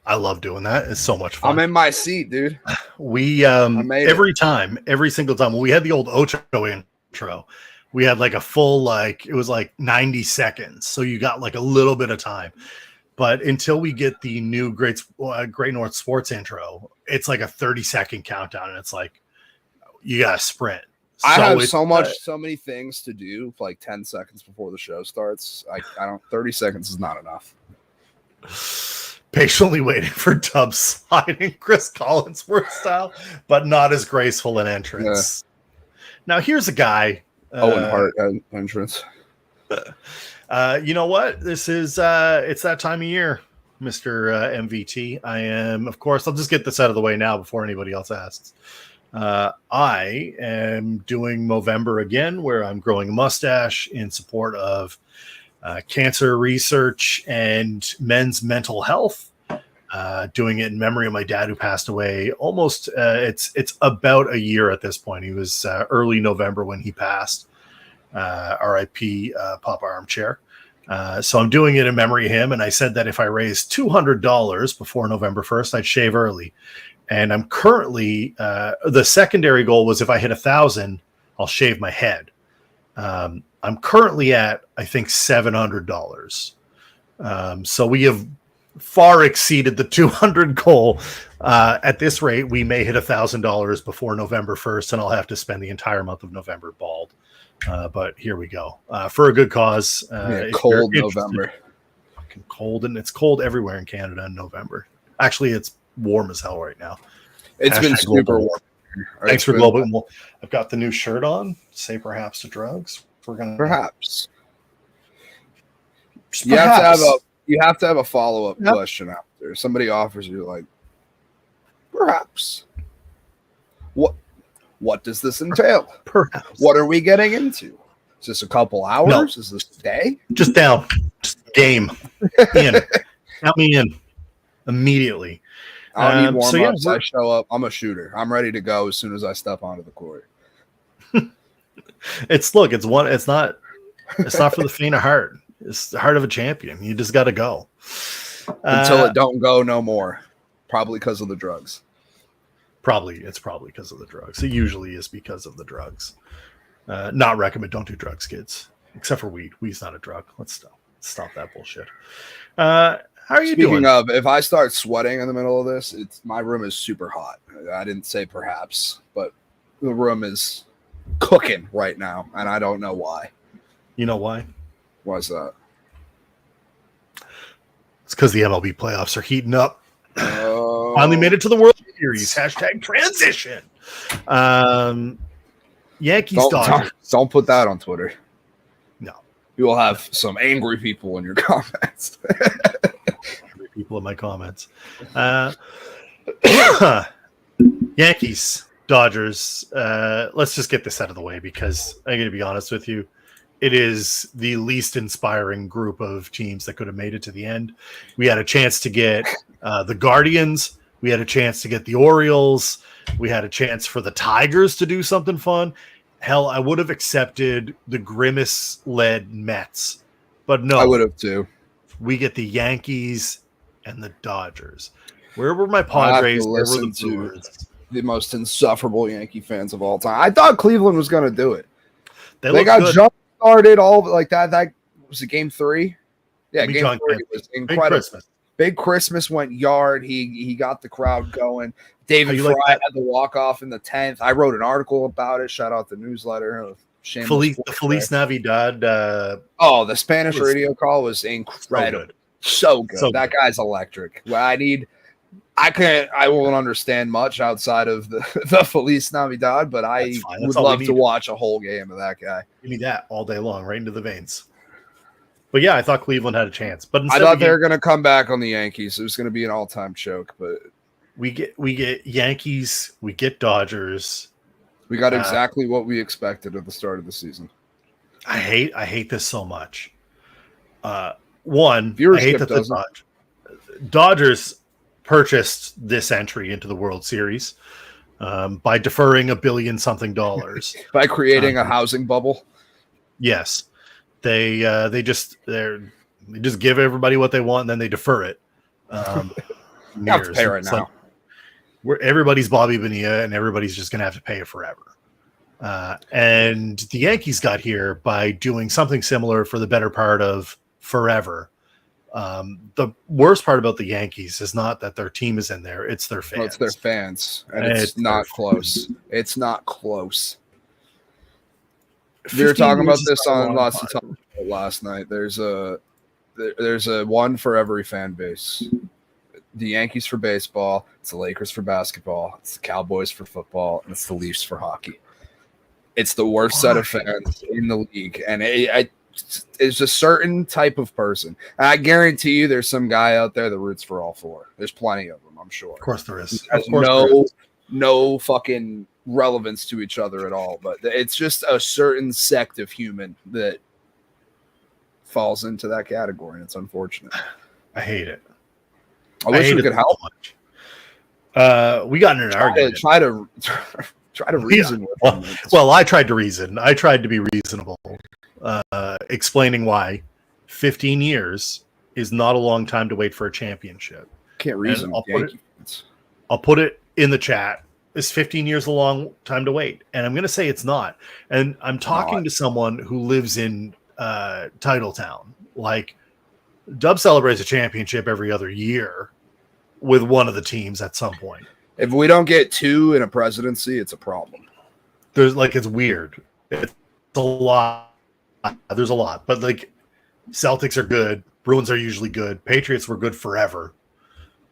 I love doing that. It's so much fun. I'm in my seat, dude. We every single time when we had the old Ocho intro, we had like a full it was like 90 seconds, so you got like a little bit of time. But until we get the new Great North Sports intro, it's like a 30-second countdown, and it's like you gotta sprint. I have so many things to do like 10 seconds before the show starts. I don't 30 seconds is not enough. Patiently waiting for Dub sliding Chris Collinsworth style, but not as graceful an entrance. Yeah. Now here's a guy. Owen Hart entrance. You know what? This is it's that time of year, Mr. MVT. I am, of course, I'll just get this out of the way now before anybody else asks. I am doing Movember again, where I'm growing a mustache in support of cancer research and men's mental health. Doing it in memory of my dad, who passed away almost. It's about a year at this point. He was early November when he passed. R.I.P. Papa Armchair. So I'm doing it in memory of him, and I said that if I raised $200 before November 1st, I'd shave early. And I'm currently the secondary goal was if I hit 1,000, I'll shave my head. I'm currently at, I think, $700. So we have far exceeded the 200 goal. At this rate, we may hit $1,000 before November 1st, and I'll have to spend the entire month of November bald. But here we go for a good cause. Cold November, fucking cold, and it's cold everywhere in Canada in November. Actually, it's warm as hell right now. It's been super warm. Thanks for global. I've got the new shirt on. Say perhaps to drugs. We're gonna perhaps. You have to have a follow-up question after somebody offers you like perhaps. What does this entail? Perhaps. What are we getting into? Is this a couple hours? No. Is this a day? Just down. Just game. In. Count me in immediately. I don't need warm-ups. I show up. I'm a shooter. I'm ready to go as soon as I step onto the court. It's not for the faint of heart. It's the heart of a champion. You just got to go. Until it don't go no more. Probably because of the drugs. It's probably because of the drugs. It usually is because of the drugs. Not recommend. Don't do drugs, kids. Except for weed. Weed's not a drug. Let's stop that bullshit. How are you doing? Speaking of, if I start sweating in the middle of this, my room is super hot. I didn't say perhaps, but the room is cooking right now, and I don't know why. You know why? Why's that? It's because the MLB playoffs are heating up. Finally made it to the World Series. #transition. Yankees Dodgers. Don't put that on Twitter. No. You will have some angry people in your comments. Angry people in my comments. Yankees Dodgers. Let's just get this out of the way because I'm going to be honest with you. It is the least inspiring group of teams that could have made it to the end. We had a chance to get the Guardians. We had a chance to get the Orioles. We had a chance for the Tigers to do something fun. Hell, I would have accepted the Grimace-led Mets. But no. I would have too. We get the Yankees and the Dodgers. Where were my Padres? Where were the Brewers? The most insufferable Yankee fans of all time. I thought Cleveland was going to do it. They got jump started all like that. That was a game 3. Yeah, game 3 was incredible. Big Christmas went yard. He got the crowd going. David Fry had the walk-off in the 10th. I wrote an article about it. Shout out the newsletter. Feliz Navidad. The Spanish radio call was incredible. So good. That guy's electric. I won't understand much outside of the Feliz Navidad, but I would love to watch a whole game of that guy. Give me that all day long, right into the veins. But yeah, I thought Cleveland had a chance. But I thought they were going to come back on the Yankees. It was going to be an all-time choke. But we get Yankees, we get Dodgers. We got exactly what we expected at the start of the season. I hate this so much. One, I hate that the Dodgers purchased this entry into the World Series by deferring $1 billion something by creating a housing bubble. Yes. They just give everybody what they want and then they defer it. You have to pay right now. Everybody's Bobby Bonilla, and everybody's just going to have to pay it forever. And the Yankees got here by doing something similar for the better part of forever. The worst part about the Yankees is not that their team is in there; it's their fans. Well, it's their fans, and it's not close. It's not close. We were talking about this on Lots of Time last night. There's a one for every fan base. The Yankees for baseball, it's the Lakers for basketball, it's the Cowboys for football, and it's the Leafs for hockey. It's the worst set of fans in the league, and it's a certain type of person. And I guarantee you there's some guy out there that roots for all four. There's plenty of them, I'm sure. Of course there is. There's no fucking relevance to each other at all, but it's just a certain sect of human that falls into that category, and it's unfortunate. I hate it. I wish we could help. We got in an argument. Try to reason with them. Well, I tried to reason. I tried to be reasonable, explaining why 15 years is not a long time to wait for a championship. Can't reason. I'll put it in the chat. Is 15 years a long time to wait? And I'm going to say it's not. And I'm talking to someone who lives in Titletown. Like, Dub celebrates a championship every other year with one of the teams at some point. If we don't get two in a presidency, it's a problem. It's weird. It's a lot. There's a lot. But, Celtics are good. Bruins are usually good. Patriots were good forever.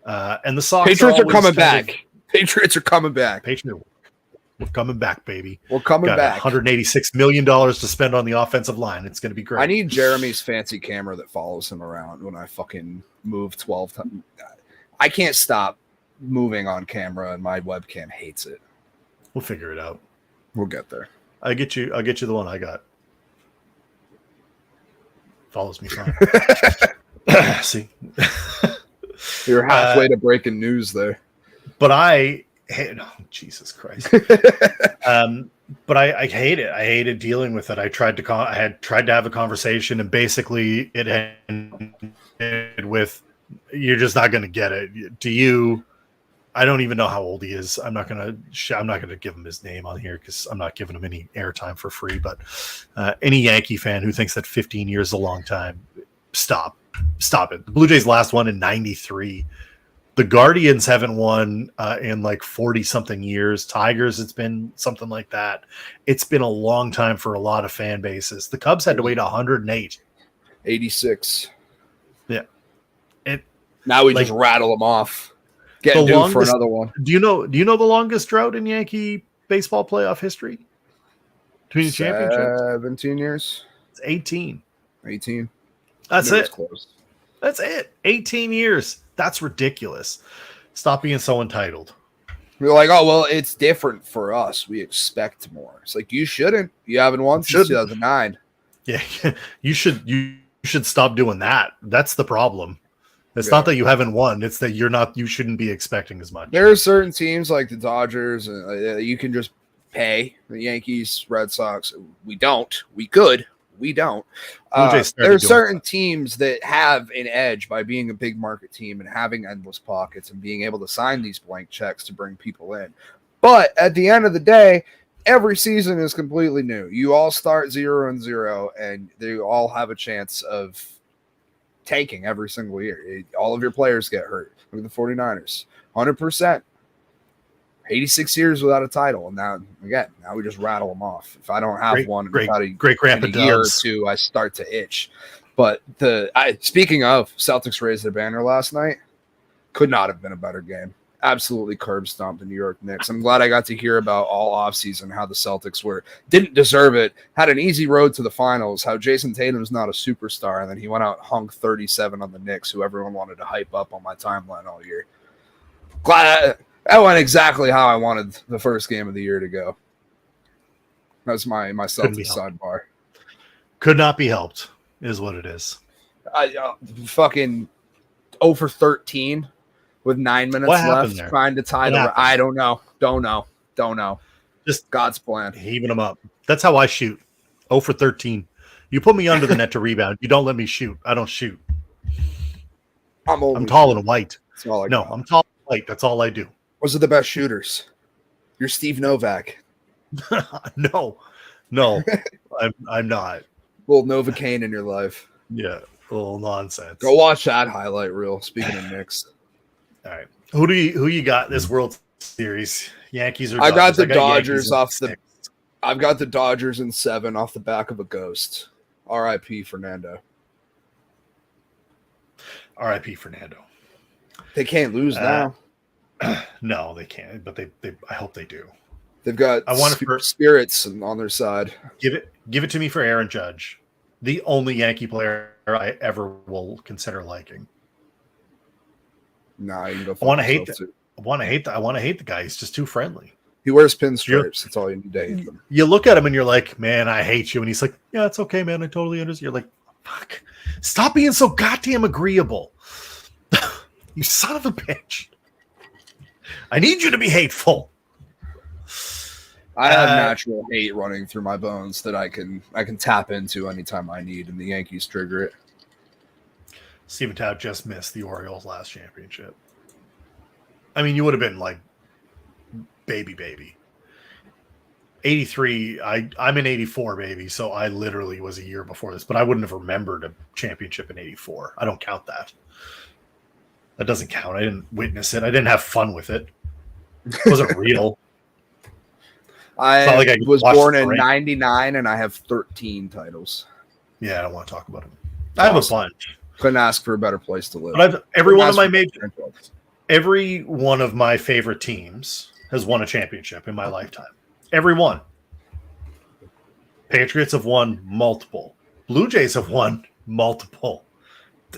And the Sox Patriots are coming back. Patriots are coming back. We're coming back, baby. We're coming back. $186 million to spend on the offensive line. It's going to be great. I need Jeremy's fancy camera that follows him around when I fucking move 12 times. I can't stop moving on camera, and my webcam hates it. We'll figure it out. We'll get there. I'll get you the one I got. Follows me fine. See? You're halfway to breaking news there. But Jesus Christ. But I hate it. I hated dealing with it. I had tried to have a conversation, and basically it ended with, "You're just not going to get it." To you, I don't even know how old he is. I'm not going to give him his name on here because I'm not giving him any airtime for free. But any Yankee fan who thinks that 15 years is a long time, stop it. The Blue Jays last won in '93. The Guardians haven't won in 40 something years. Tigers, it's been something like that. It's been a long time for a lot of fan bases. The Cubs had to wait 108. 86. Yeah. Now we just rattle them off. Getting due for another one. Do you know the longest drought in Yankee baseball playoff history? Between championships? 17 years. It's 18. 18. That's it. Close. That's it. 18 years. That's ridiculous. Stop being so entitled. We're like, oh, well, it's different for us. We expect more. It's like, you shouldn't. You haven't won since 2009. Yeah, you should stop doing that. That's the problem. It's not that you haven't won. It's that you shouldn't be expecting as much. There are certain teams like the Dodgers, you can just pay. The Yankees, Red Sox, we don't. We could. We don't. There are certain teams that have an edge by being a big market team and having endless pockets and being able to sign these blank checks to bring people in. But at the end of the day, every season is completely new. You all start 0-0, and they all have a chance of tanking every single year. All of your players get hurt. Look at the 49ers. 100%. 86 years without a title, and now we just rattle them off. If I don't have without a year or two, I start to itch. But speaking of, Celtics raised their banner last night. Could not have been a better game. Absolutely curb stomped the New York Knicks. I'm glad I got to hear about all offseason how the Celtics didn't deserve it, had an easy road to the finals, how Jason Tatum's not a superstar, and then he went out and hung 37 on the Knicks, who everyone wanted to hype up on my timeline all year. That went exactly how I wanted the first game of the year to go. That's my Celtics sidebar. Could not be helped, is what it is. Fucking 0 for 13 with 9 minutes left, trying to tie the. I don't know. Just God's plan. Heaving them up. That's how I shoot. 0 for 13. You put me under the net to rebound. You don't let me shoot. I don't shoot. I'm tall and white. No, I'm tall and light. That's all I do. Those are the best shooters. You're Steve Novak. No, I'm not. Little Novocaine in your life. Yeah, a little nonsense. Go watch that highlight reel. Speaking of Knicks. All right. Who you got this World Series? Yankees or Dodgers? I got the Dodgers I've got the Dodgers in 7 off the back of a ghost. R.I.P. Fernando. R.I.P. Fernando. They can't lose now. No, they can't. But they I hope they do. They've got spirits on their side. Give it to me for Aaron Judge, the only Yankee player I ever will consider liking. Nah, you can go. I want to hate the guy. He's just too friendly. He wears pinstripes. That's all you need to hate them. You look at him and you're like, man, I hate you. And he's like, yeah, it's okay, man. I totally understand. You're like, fuck. Stop being so goddamn agreeable. You son of a bitch. I need you to be hateful. I have natural hate running through my bones that I can tap into anytime I need, and the Yankees trigger it. Stephen Taub just missed the Orioles' last championship. I mean, you would have been like baby. 83, I'm in 84, baby, so I literally was a year before this, but I wouldn't have remembered a championship in 84. I don't count that. That doesn't count. I didn't witness it. I didn't have fun with it. It wasn't real. I was born in 99, and I have 13 titles. Yeah, I don't want to talk about it. I have a bunch. Couldn't ask for a better place to live. But every one of my favorite teams has won a championship in my lifetime. Every one. Patriots have won multiple. Blue Jays have won multiple.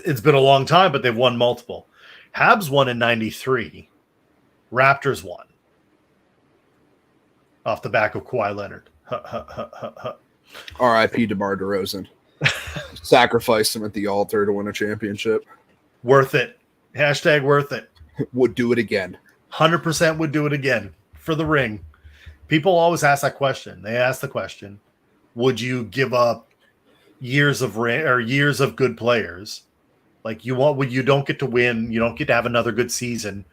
It's been a long time, but they've won multiple. Habs won in 93. Raptors won. Off the back of Kawhi Leonard. R.I.P. DeMar DeRozan. Sacrificed him at the altar to win a championship. Worth it. Hashtag worth it. Would do it again. 100% would do it again for the ring. People always ask that question. They ask the question, would you give up years of years of good players? Like you don't get to win, you don't get to have another good season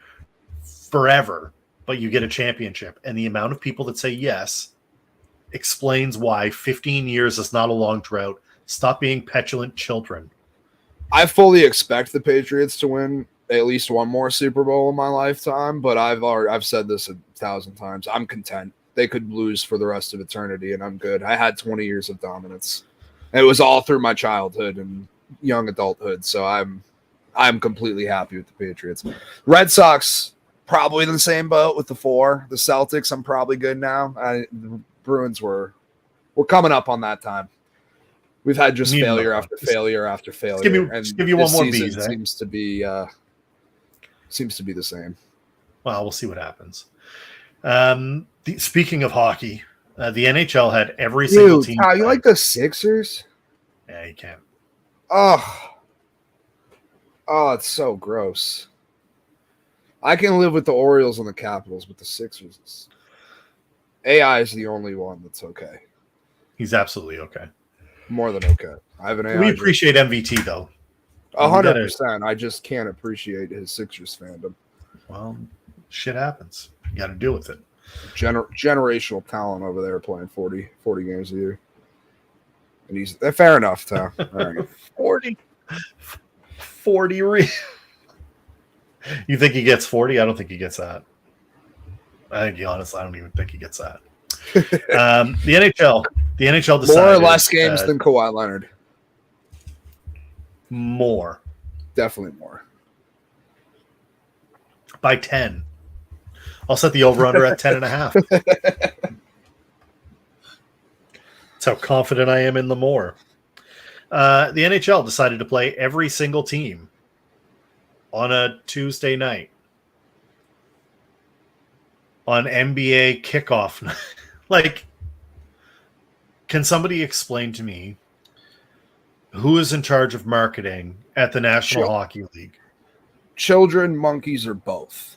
forever, but you get a championship. And the amount of people that say yes explains why 15 years is not a long drought. Stop being petulant children. I fully expect the Patriots to win at least one more Super Bowl in my lifetime, but I've said this 1,000 times. I'm content. They could lose for the rest of eternity, and I'm good. I had 20 years of dominance. It was all through my childhood and young adulthood, so I'm completely happy with the Patriots. Red Sox, probably in the same boat with the 4. The Celtics, I'm probably good now. The Bruins were coming up on that time. We've had just failure after failure after failure. Just give you one more beat. Seems to be the same. Well, we'll see what happens. Speaking of hockey, the NHL had every single team. You like the Sixers? Yeah, you can't. Oh, it's so gross. I can live with the Orioles and the Capitals, but the Sixers. AI is the only one that's okay. He's absolutely okay. More than okay. I have an AI. We appreciate MVT though. 100%. I just can't appreciate his Sixers fandom. Well, shit happens. You got to deal with it. Generational talent over there playing 40 games a year. And he's fair enough, Tom. Right. 40 You think he gets 40? I don't think he gets that. I don't even think he gets that. The NHL decided more or less games than Kawhi Leonard. More. Definitely more. By 10. I'll set the over-under at 10.5. That's how confident I am in the more. The NHL decided to play every single team on a Tuesday night. On NBA kickoff night. Like, can somebody explain to me who is in charge of marketing at the National Hockey League? Children, monkeys, or both.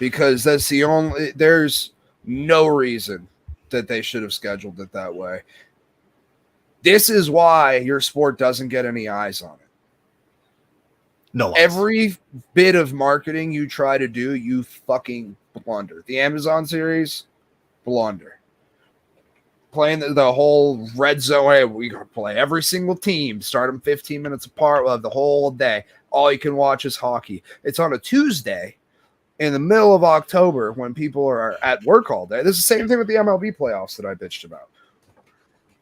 Because there's no reason that they should have scheduled it that way. This is why your sport doesn't get any eyes on it. No one's. Every bit of marketing you try to do, you fucking blunder. The Amazon series, blunder. Playing the whole red zone. Hey, we play every single team, start them 15 minutes apart. We'll have the whole day. All you can watch is hockey. It's on a Tuesday in the middle of October when people are at work all day. This is the same thing with the MLB playoffs that I bitched about.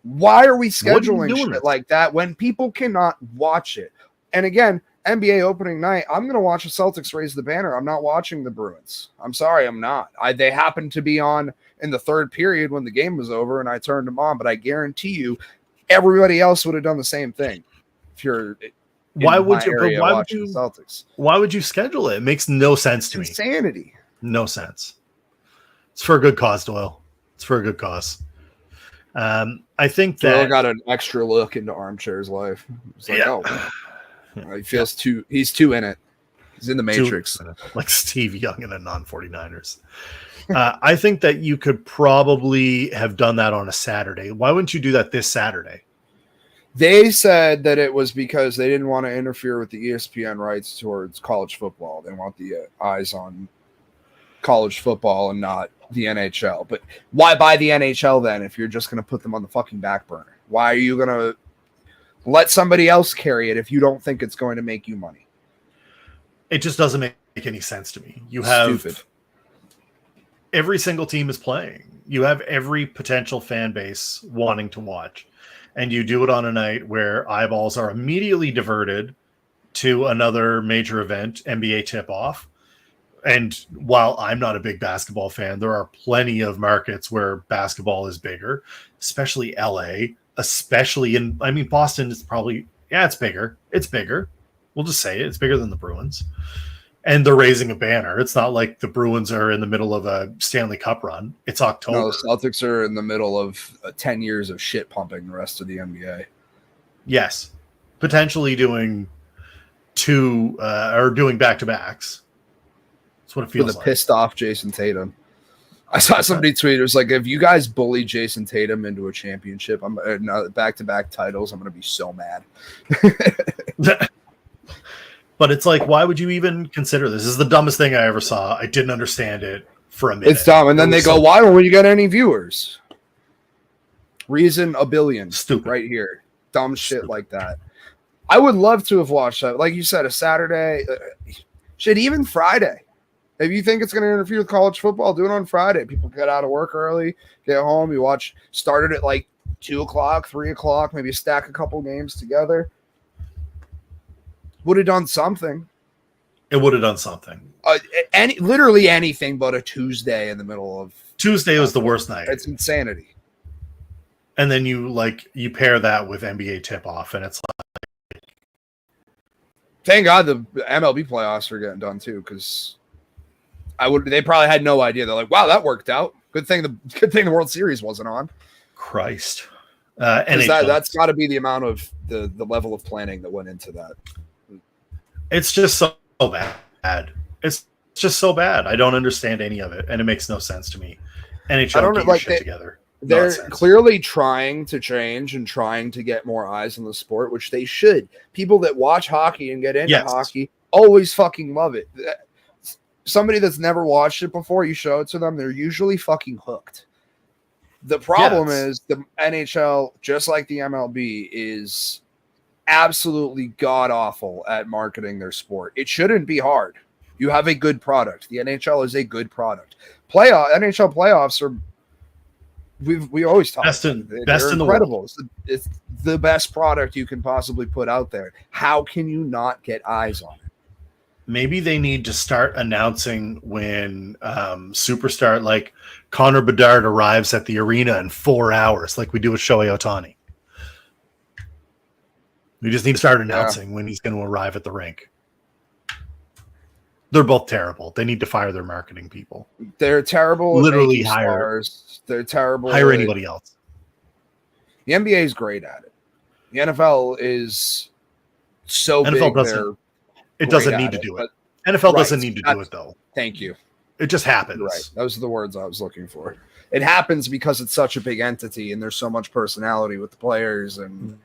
Why are we scheduling shit like that when people cannot watch it? And again, NBA opening night, I'm going to watch the Celtics raise the banner. I'm not watching the Bruins. I'm sorry, I'm not. They happened to be on in the third period when the game was over, and I turned them on. But I guarantee you, everybody else would have done the same thing. If you're why would you Celtics? Why would you schedule it? It makes no sense to me. Insanity. No sense. It's for a good cause, Doyle. It's for a good cause. I think that Doyle got an extra look into Armchair's life. It's like, he feels he's too in it. He's in the Matrix. Like Steve Young in the non-49ers. I think that you could probably have done that on a Saturday. Why wouldn't you do that this Saturday? They said that it was because they didn't want to interfere with the ESPN rights towards college football. They want the eyes on college football and not the NHL. But why buy the NHL then if you're just going to put them on the fucking back burner? Why are you going to let somebody else carry it if you don't think it's going to make you money? It just doesn't make any sense to me. You have Stupid. Every single team is playing. You have every potential fan base wanting to watch. And you do it on a night where eyeballs are immediately diverted to another major event, NBA tip-off. And while I'm not a big basketball fan, there are plenty of markets where basketball is bigger, especially LA, especially Boston is probably, it's bigger. It's bigger. We'll just say it. It's bigger than the Bruins. And they're raising a banner. It's not like the Bruins are in the middle of a Stanley Cup run. It's October. No, the Celtics are in the middle of 10 years of shit pumping the rest of the NBA. Yes. Potentially doing two or doing back-to-backs. That's what it feels with a like. Pissed off Jason Tatum. I saw somebody tweet. It was like, if you guys bully Jason Tatum into a championship, I'm back-to-back titles, I'm going to be so mad. But it's like, why would you even consider this? This is the dumbest thing I ever saw. I didn't understand it for a minute. It's dumb. And then they go, why don't we get any viewers? Reason a billion. Stupid. Right here. Dumb shit like that. I would love to have watched that. Like you said, a Saturday. Shit, even Friday. If you think it's going to interfere with college football, do it on Friday. People get out of work early, get home, you watch, started at like 2 o'clock, 3 o'clock, maybe stack a couple games together. Would have done something. It would have done something. Literally anything but a Tuesday in the middle of Tuesday was the worst night. It's insanity. And then you pair that with NBA tip-off, and it's like, thank God the MLB playoffs are getting done too, because they probably had no idea. They're like, wow, that worked out. Good thing the World Series wasn't on. Christ. That's got to be the amount of the level of planning that went into that. It's just so bad. It's just so bad. I don't understand any of it, and it makes no sense to me. NHL, get your shit together. They're Nonsense. Clearly trying to change and trying to get more eyes on the sport, which they should. People that watch hockey and get into hockey always fucking love it. Somebody that's never watched it before, you show it to them, they're usually fucking hooked. The problem is the NHL, just like the MLB, is absolutely god-awful at marketing their sport. It shouldn't be hard. You have a good product. The NHL is a good product. NHL playoffs are, we always talk best in incredible. The world. It's the best product you can possibly put out there. How can you not get eyes on it? Maybe they need to start announcing when superstar like Connor Bedard arrives at the arena in 4 hours, like we do with Shohei Ohtani. We just need to start announcing when he's going to arrive at the rink. They're both terrible. They need to fire their marketing people. They're terrible. Literally hire stars. They're terrible. Hire anybody else. The NBA is great at it. The NFL is so NFL big. It doesn't need to do it. NFL doesn't need to do it, though. Thank you. It just happens. Right. Those are the words I was looking for. It happens because it's such a big entity and there's so much personality with the players. And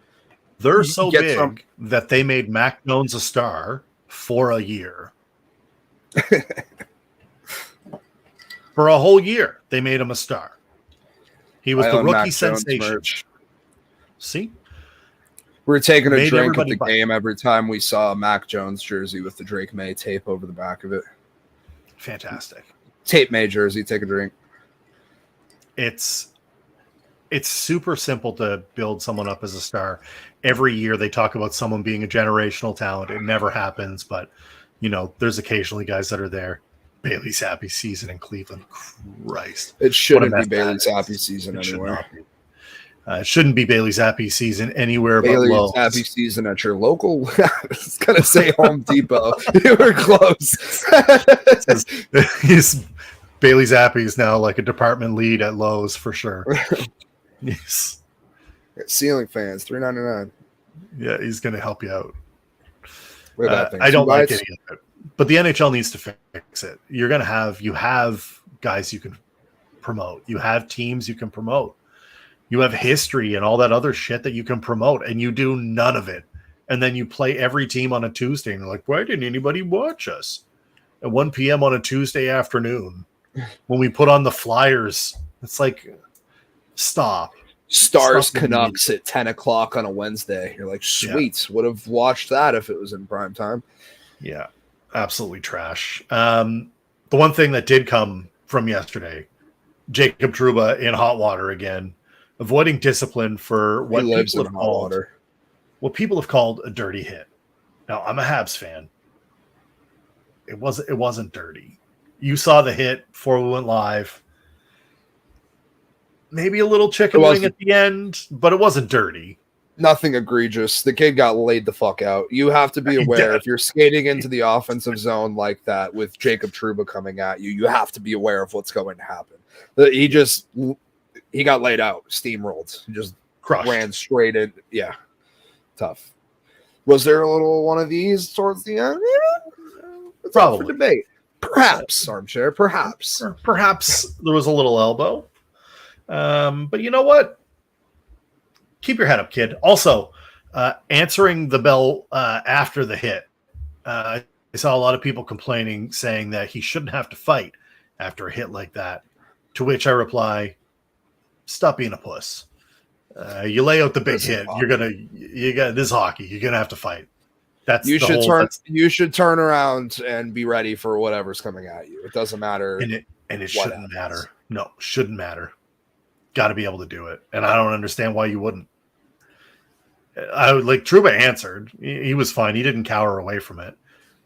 they're so big that they made Mac Jones a star for a year. For a whole year, they made him a star. He was the rookie sensation. See? We were taking a drink at the game every time we saw a Mac Jones jersey with the Drake May tape over the back of it. Fantastic. Tape May jersey, take a drink. It's super simple to build someone up as a star. Every year they talk about someone being a generational talent. It never happens, but there's occasionally guys that are there. Bailey Zappi season in Cleveland. Christ. It shouldn't be Bailey Zappi season anywhere. It shouldn't be Bailey Zappi season anywhere Bailey but Lowe's. Zappi season at your local. I was going to say Home Depot. You were close. Bailey Zappi is now like a department lead at Lowe's for sure. Yes. Ceiling fans, $3.99. Yeah, he's going to help you out. I don't like any of it, but the NHL needs to fix it. You have guys you can promote. You have teams you can promote. You have history and all that other shit that you can promote, and you do none of it. And then you play every team on a Tuesday, and you're like, why didn't anybody watch us? At 1 p.m. on a Tuesday afternoon, when we put on the Flyers, it's like, stop. Stars Canucks at 10 o'clock on a Wednesday. You're like, sweet. Would have watched that if it was in prime time. Yeah, absolutely trash. The one thing that did come from yesterday, Jacob Trouba in hot water again, avoiding discipline for what people have called a dirty hit. Now, I'm a Habs fan. It wasn't dirty. You saw the hit before we went live. Maybe a little chicken wing at the end, but it wasn't dirty. Nothing egregious. The kid got laid the fuck out. You have to be aware if you're skating into the offensive zone like that with Jacob Trouba coming at you, you have to be aware of what's going to happen. He got laid out, steamrolled, just crushed. Ran straight in. Yeah, tough. Was there a little one of these towards the end? It's probably up for debate. Perhaps, armchair. Perhaps there was a little elbow. But you know what? Keep your head up, kid. Also, answering the bell after the hit. I saw a lot of people complaining, saying that he shouldn't have to fight after a hit like that. To which I reply, stop being a puss. You lay out the big hit. You got this hockey. You're gonna have to fight. You should turn around and be ready for whatever's coming at you. It doesn't matter. And it shouldn't matter. No, shouldn't matter. Got to be able to do it. And I don't understand why you wouldn't. Trouba answered. He was fine. He didn't cower away from it.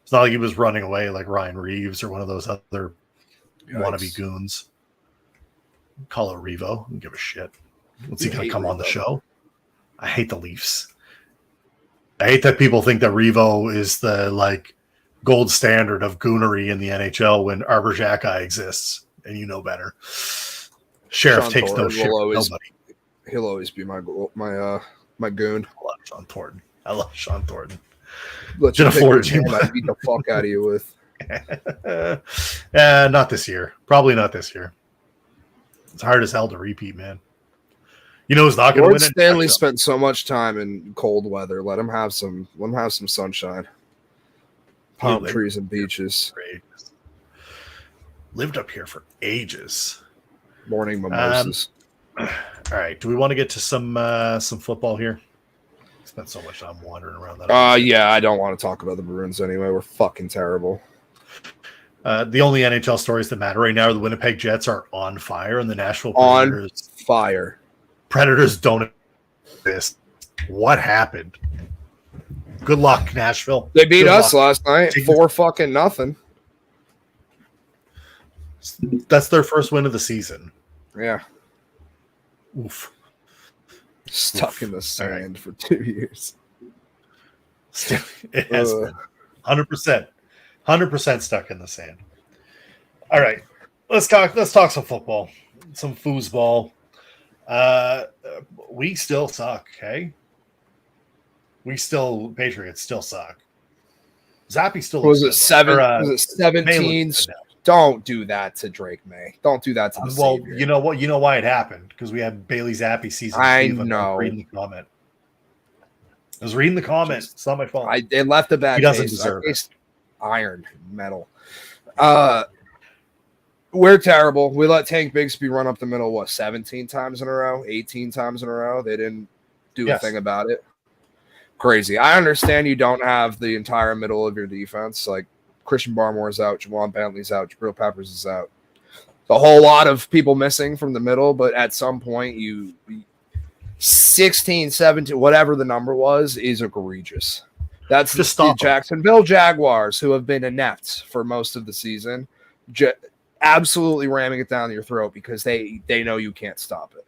It's not like he was running away like Ryan Reeves or one of those other wannabe goons. Call it Revo. I don't give a shit. What's he going to come on the show? I hate the Leafs. I hate that people think that Revo is the gold standard of goonery in the NHL when Arbor Xhekaj exists, and you know better. Sheriff Sean takes no shit. He'll always be my goon. I love Sean Thornton. Let you pick the team I'd beat the fuck out of you with. Not this year. Probably not this year. It's hard as hell to repeat, man. You know who's not going to win it? Stanley spent so much time in cold weather. Let him have some sunshine. Palm trees and beaches. Lived up here for ages. Morning mimosas. All right. Do we want to get to some football here? Spent so much time wandering around that. Yeah, I don't want to talk about the Bruins anyway. We're fucking terrible. The only NHL stories that matter right now are the Winnipeg Jets are on fire and the Nashville Predators. On fire. Predators don't exist. What happened? Good luck, Nashville. They beat us last night 4-0. That's their first win of the season. Yeah. Oof. Stuck in the sand for 2 years. It has been 100%. 100% stuck in the sand. All right. Let's talk some football. Some foosball. We still suck, okay? Patriots still suck. Zappy still was it 17? Don't do that to Drake May. Don't do that to the Savior. You know what? You know why it happened? Because we had Bailey Zappi season. I know. Reading the comment. I was reading the comment. It's not my fault. It left a bad taste. He doesn't deserve it. Iron, metal. We're terrible. We let Tank Bigsby run up the middle, 17 times in a row, 18 times in a row. They didn't do a thing about it. Crazy. I understand you don't have the entire middle of your defense. Like Christian Barmore's out, Jawan Bentley's out, Jabril Peppers is out. A whole lot of people missing from the middle, but at some point 16, 17, whatever the number was, is egregious. That's just the Jacksonville Jaguars, who have been inept for most of the season, absolutely ramming it down your throat because they know you can't stop it.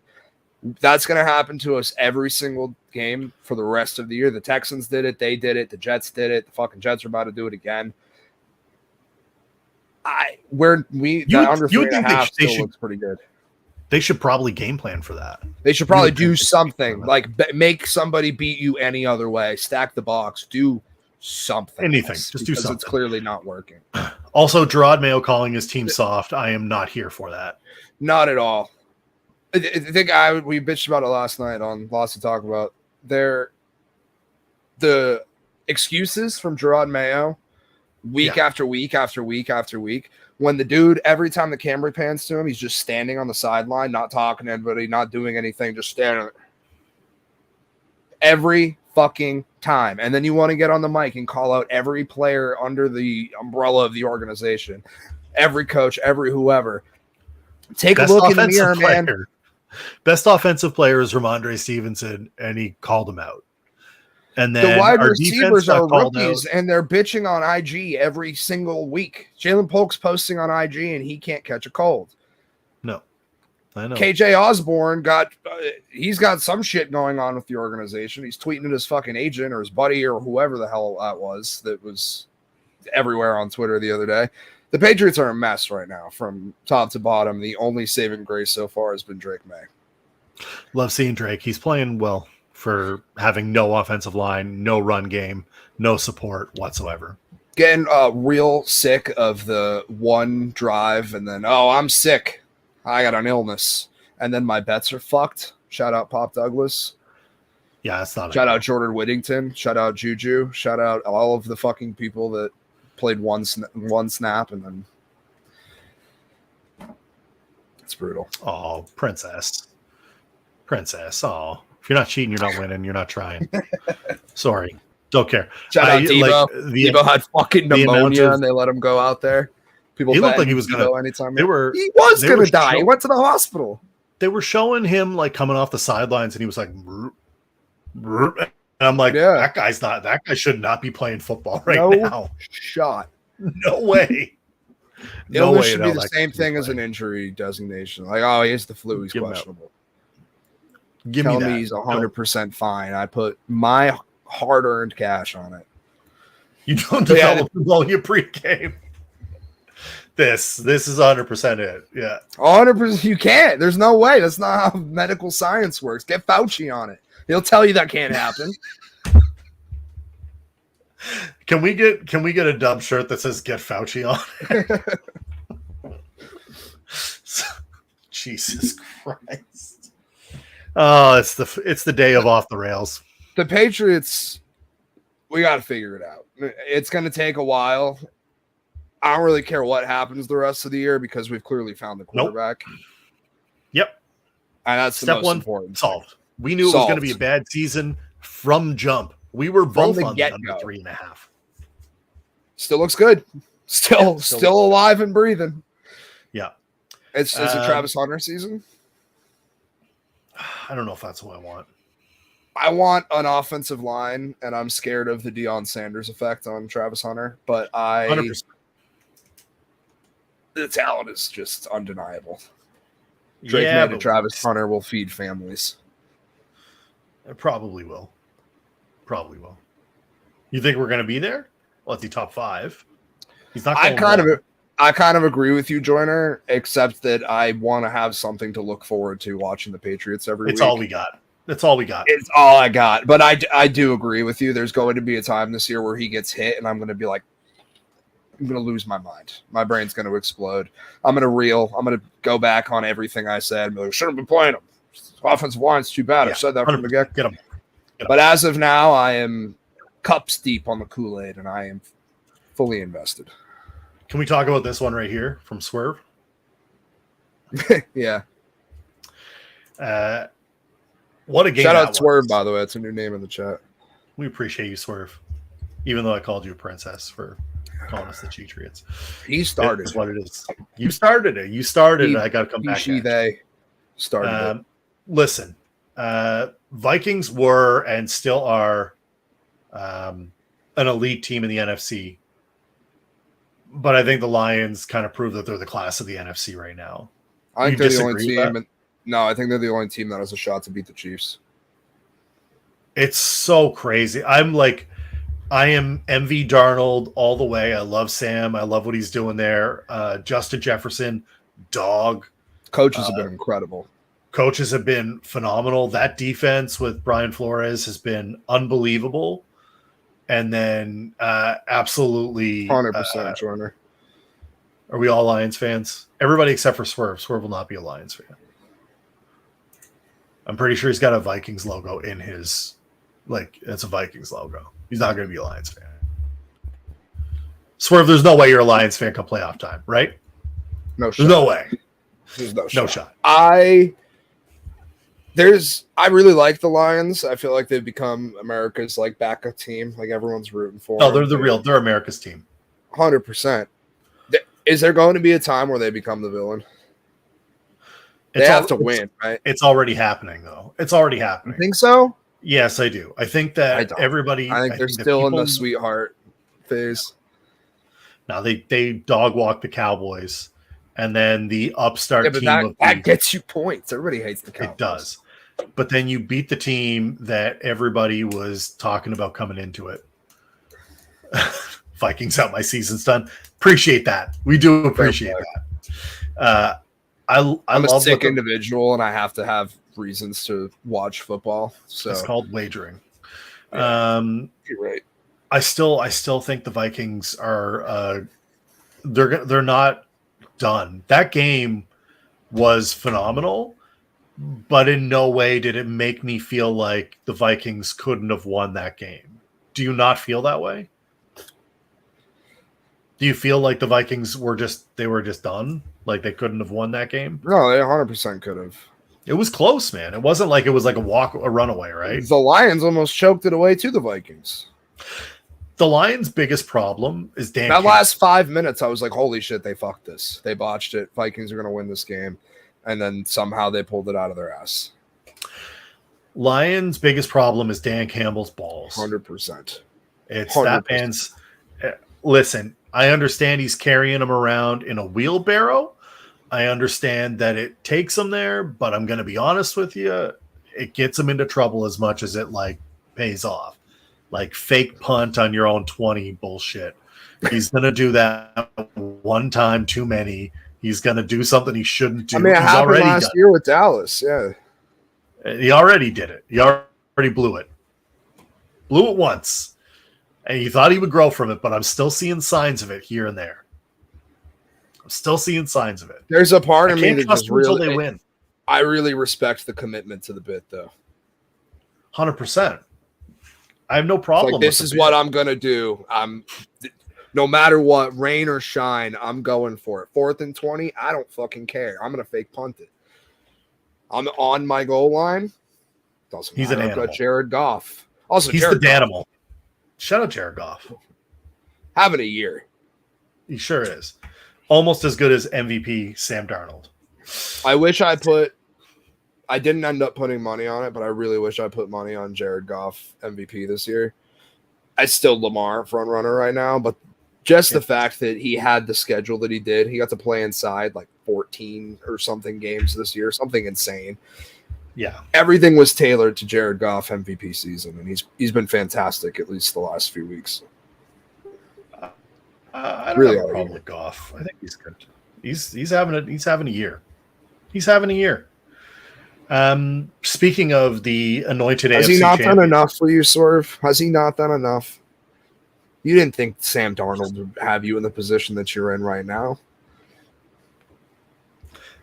That's going to happen to us every single game for the rest of the year. The Texans did it. They did it. The Jets did it. The fucking Jets are about to do it again. Under 3.5 still looks pretty good. They should probably game plan for that. They should probably do something like make somebody beat you any other way. Stack the box. Do something. Anything. Just do something. It's clearly not working. Also, Gerard Mayo calling his team soft. I am not here for that. Not at all. I think we bitched about it last night on Lots to Talk About. The excuses from Gerard Mayo week after week after week after week. When the dude, every time the camera pans to him, he's just standing on the sideline, not talking to anybody, not doing anything, just standing every fucking time. And then you want to get on the mic and call out every player under the umbrella of the organization, every coach, every whoever. Take a look in the mirror, man. Best offensive player is Ramondre Stevenson, and he called him out. And then the wide receivers are rookies, and they're bitching on IG every single week. Jalen Polk's posting on IG, and he can't catch a cold. No, I know. KJ Osborne he's got some shit going on with the organization. He's tweeting at his fucking agent or his buddy or whoever the hell that was everywhere on Twitter the other day. The Patriots are a mess right now from top to bottom. The only saving grace so far has been Drake May. Love seeing Drake. He's playing well for having no offensive line, no run game, no support whatsoever. Getting real sick of the one drive and then, I'm sick. I got an illness. And then my bets are fucked. Shout out Pop Douglas. Yeah, that's not Shout out Jordan Whittington. Shout out Juju. Shout out all of the fucking people that played one snap and then it's brutal. Oh, princess. Oh, if you're not cheating, you're not winning. You're not trying. Sorry, don't care. Shout out Debo. Debo had fucking pneumonia and they let him go out there. He looked like he was gonna. Anytime he was gonna die. He went to the hospital. They were showing him like coming off the sidelines, and he was like. And I'm like, that guy should not be playing football now. Shot. No way. Illness should be the same thing as an injury designation. Like, he has the flu. He's questionable. Tell me he's 100% fine. I put my hard-earned cash on it. You don't develop pneumonia pre-game. This is 100% it. Yeah. 100%. You can't. There's no way. That's not how medical science works. Get Fauci on it. He'll tell you that can't happen. Can we get a dub shirt that says "Get Fauci" on? Jesus Christ! Oh, it's the day of off the rails. The Patriots, we got to figure it out. It's going to take a while. I don't really care what happens the rest of the year because we've clearly found the quarterback. Nope. Yep, and that's the most important. Solved. We knew it was going to be a bad season from jump. We were both on the under 3.5. Still looks good. Still alive and breathing. Yeah. It's a Travis Hunter season. I don't know if that's what I want. I want an offensive line, and I'm scared of the Deion Sanders effect on Travis Hunter. But 100%. The talent is just undeniable. Drake May and Travis Hunter will feed families. It probably will. You think we're going to be there? Well, the top 5. He's not. I kind of agree with you, Joyner, except that I want to have something to look forward to watching the Patriots every week. It's all we got. It's all I got. But I do agree with you. There's going to be a time this year where he gets hit, and I'm going to be like, I'm going to lose my mind. My brain's going to explode. I'm going to reel. I'm going to go back on everything I said and be like, shouldn't have been playing him. Offensive line's too bad. I've said that from the get. Get him. But as of now, I am cups deep on the Kool-Aid, and I am fully invested. Can we talk about this one right here from Swerve? Yeah. What a game! Shout out Swerve, by the way. It's a new name in the chat. We appreciate you, Swerve. Even though I called you a princess for calling us the Cheatriots. He started. It's what it is. You started it. You started it. I got to come back. They started it. Listen, Vikings were and still are an elite team in the NFC. But I think the Lions kind of prove that they're the class of the NFC right now. I think they're the only team. No, I think they're the only team that has a shot to beat the Chiefs. It's so crazy. I am MV Darnold all the way. I love Sam. I love what he's doing there. Justin Jefferson, dog. Coaches have been incredible. Coaches have been phenomenal. That defense with Brian Flores has been unbelievable. And then absolutely 100% Joiner. Are we all Lions fans? Everybody except for Swerve. Swerve will not be a Lions fan. I'm pretty sure he's got a Vikings logo in his, it's a Vikings logo. He's not going to be a Lions fan. Swerve, there's no way you're a Lions fan come playoff time, right? No shot. There's no way. There's no shot. I really like the Lions. I feel like they've become America's backup team. Everyone's rooting for them. They're America's team. 100%. Is there going to be a time where they become the villain? They have to win, right? It's already happening, though. It's already happening. You think so? Yes, I do. I think that everybody. I think they're still in the sweetheart phase. Now they dog walk the Cowboys, and then the upstart team. That gets you points. Everybody hates the Cowboys. It does, but then you beat the team that everybody was talking about coming into it. Vikings out. My season's done. Appreciate that. We do appreciate that. I'm a sick individual, and I have to have reasons to watch football. So it's called wagering. Yeah, you're right. I still think the Vikings are they're not done. That game was phenomenal, but in no way did it make me feel like the Vikings couldn't have won that game. Do you not feel that way? Do you feel like the Vikings were just done? Like they couldn't have won that game? No, they 100% could have. It was close, man. It wasn't like it was like a runaway, right? The Lions almost choked it away to the Vikings. The Lions' biggest problem is Dan. That last 5 minutes, I was like, holy shit, they fucked this. They botched it. Vikings are going to win this game. And then somehow they pulled it out of their ass. Lions' biggest problem is Dan Campbell's balls. 100%. It's 100%. That man's... Listen, I understand he's carrying them around in a wheelbarrow. I understand that it takes him there, but I'm going to be honest with you. It gets him into trouble as much as it pays off. Like fake punt on your own 20 bullshit. He's going to do that one time too many. He's going to do something he shouldn't do. I mean, it happened last year with Dallas. Yeah. He already did it. He already blew it. Blew it once. And you thought he would grow from it, but I'm still seeing signs of it here and there. I'm still seeing signs of it. There's a part of me that just really they win. I really respect the commitment to the bit, though. 100%. I have no problem. This is what I'm gonna do. No matter what, rain or shine, I'm going for it. 4th and 20, I don't fucking care. I'm gonna fake punt it. I'm on my goal line. Doesn't matter. He's an animal. I've got Jared Goff. Also, he's the Danimal. Shout out Jared Goff. Having a year. He sure is. Almost as good as MVP Sam Darnold. I didn't end up putting money on it, but I really wish I put money on Jared Goff MVP this year. I still Lamar front runner right now, but just the fact that he had the schedule that he did, he got to play inside 14 or something games this year, something insane. Yeah. Everything was tailored to Jared Goff MVP season, and he's been fantastic at least the last few weeks. I don't have a problem with Goff. I think he's good. He's having a year. He's having a year. Speaking of the anointed AFC Has he not champion, done enough for you, Swerve? Has he not done enough? You didn't think Sam Darnold would have you in the position that you're in right now.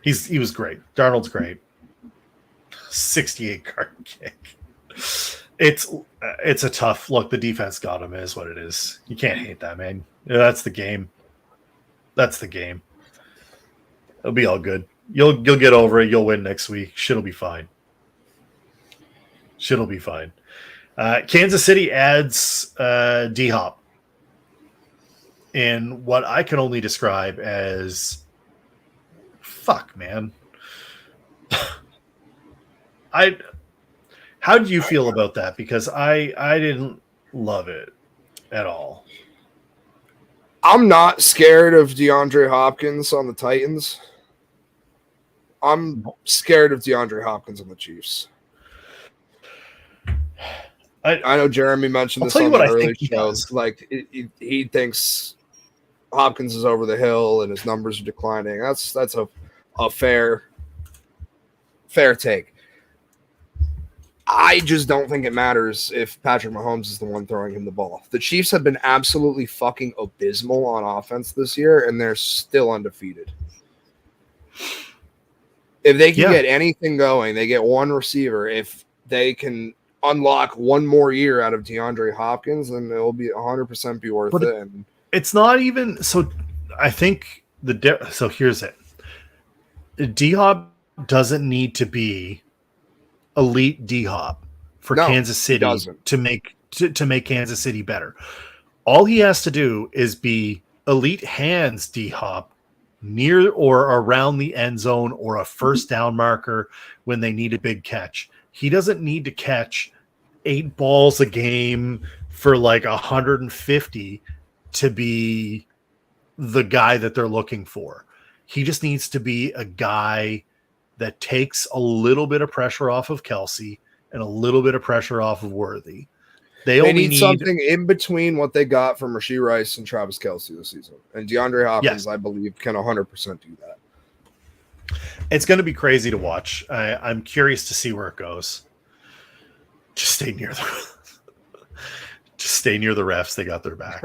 He was great. Darnold's great. 68 card kick. It's a tough look. The defense got him, is what it is. You can't hate that, man. That's the game. That's the game. It'll be all good. You'll get over it. You'll win next week. Shit'll be fine. Shit'll be fine. Kansas City adds D-Hop in what I can only describe as fuck, man. How do you feel about that? Because I didn't love it at all. I'm not scared of DeAndre Hopkins on the Titans. I'm scared of DeAndre Hopkins on the Chiefs. I know Jeremy mentioned this on the early shows. Like he thinks Hopkins is over the hill and his numbers are declining. That's a fair take. I just don't think it matters if Patrick Mahomes is the one throwing him the ball. The Chiefs have been absolutely fucking abysmal on offense this year, and they're still undefeated. If they can get anything going, they get one receiver. If they can unlock one more year out of DeAndre Hopkins, then it'll be 100% be worth it. And it's not even so. I think so. Here's it. D-Hop doesn't need to be elite D-Hop for Kansas City to make Kansas City better. All he has to do is be elite hands D-Hop near or around the end zone or a first down marker when they need a big catch. He doesn't need to catch 8 balls a game for like 150 to be the guy that they're looking for. He just needs to be a guy that takes a little bit of pressure off of Kelsey and a little bit of pressure off of Worthy. They need something in between what they got from Rashee Rice and Travis Kelsey this season. And DeAndre Hopkins, I believe, can 100% do that. It's going to be crazy to watch. I'm curious to see where it goes. Just stay near the refs. They got their back.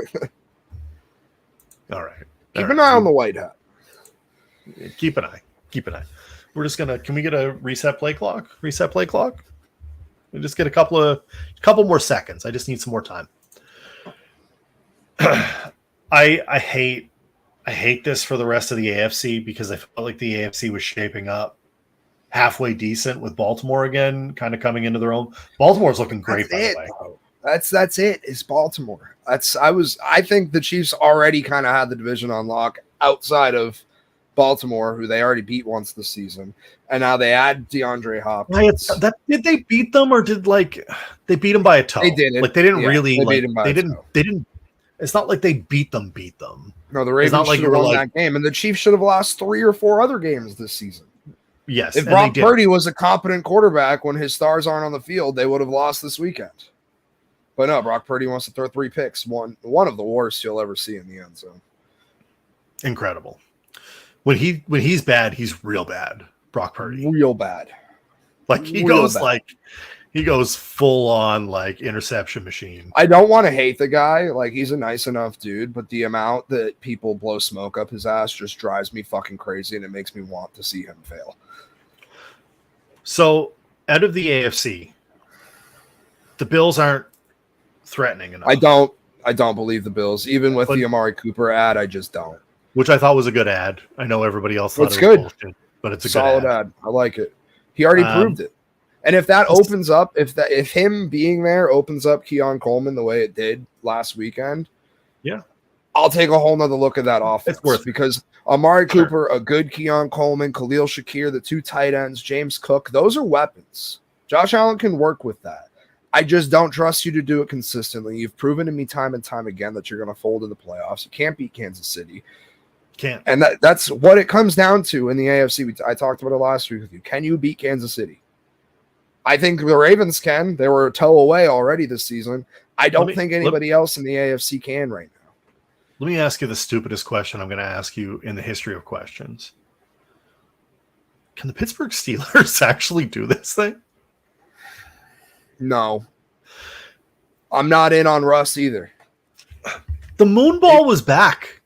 All right. Keep an eye on the white hat. Keep an eye. We're just going to, can we get a reset play clock? We just get a couple more seconds. I just need some more time. I hate this for the rest of the AFC because I felt like the AFC was shaping up halfway decent with Baltimore again, kind of coming into their own. Baltimore's looking great, by the way. That's it. It's Baltimore. I think the Chiefs already kind of had the division on lock outside of Baltimore, who they already beat once this season, and now they add DeAndre Hopkins. Did they beat them, or did they beat them by a toe? They didn't. Like they didn't really. They didn't. It's not like they beat them. No, the Ravens should have won that game, and the Chiefs should have lost 3 or 4 other games this season. Yes, if Brock Purdy was a competent quarterback when his stars aren't on the field, they would have lost this weekend. But no, Brock Purdy wants to throw 3 picks, one of the worst you'll ever see in the end zone. Incredible. When he's bad, he's real bad. Brock Purdy, real bad. Like he goes full on like interception machine. I don't want to hate the guy. Like he's a nice enough dude, but the amount that people blow smoke up his ass just drives me fucking crazy, and it makes me want to see him fail. So out of the AFC, the Bills aren't threatening enough. I don't believe the Bills, even with the Amari Cooper ad. I just don't. Which I thought was a good ad. I know everybody else thought it was good, bullshit, but it's a solid good ad. I like it. He already proved it. And if that opens up, if him being there opens up Keon Coleman the way it did last weekend, I'll take a whole nother look at that offense. It's worth it. Because Amari Cooper, a good Keon Coleman, Khalil Shakir, the 2 tight ends, James Cook, those are weapons. Josh Allen can work with that. I just don't trust you to do it consistently. You've proven to me time and time again that you're going to fold in the playoffs. You can't beat Kansas City. Can't. And that's what it comes down to in the AFC. I talked about it last week with you. Can you beat Kansas City? I think the Ravens can. They were a toe away already this season. I don't think anybody else in the AFC can right now. Let me ask you the stupidest question I'm going to ask you in the history of questions. Can the Pittsburgh Steelers actually do this thing? No. I'm not in on Russ either. The moon ball was back.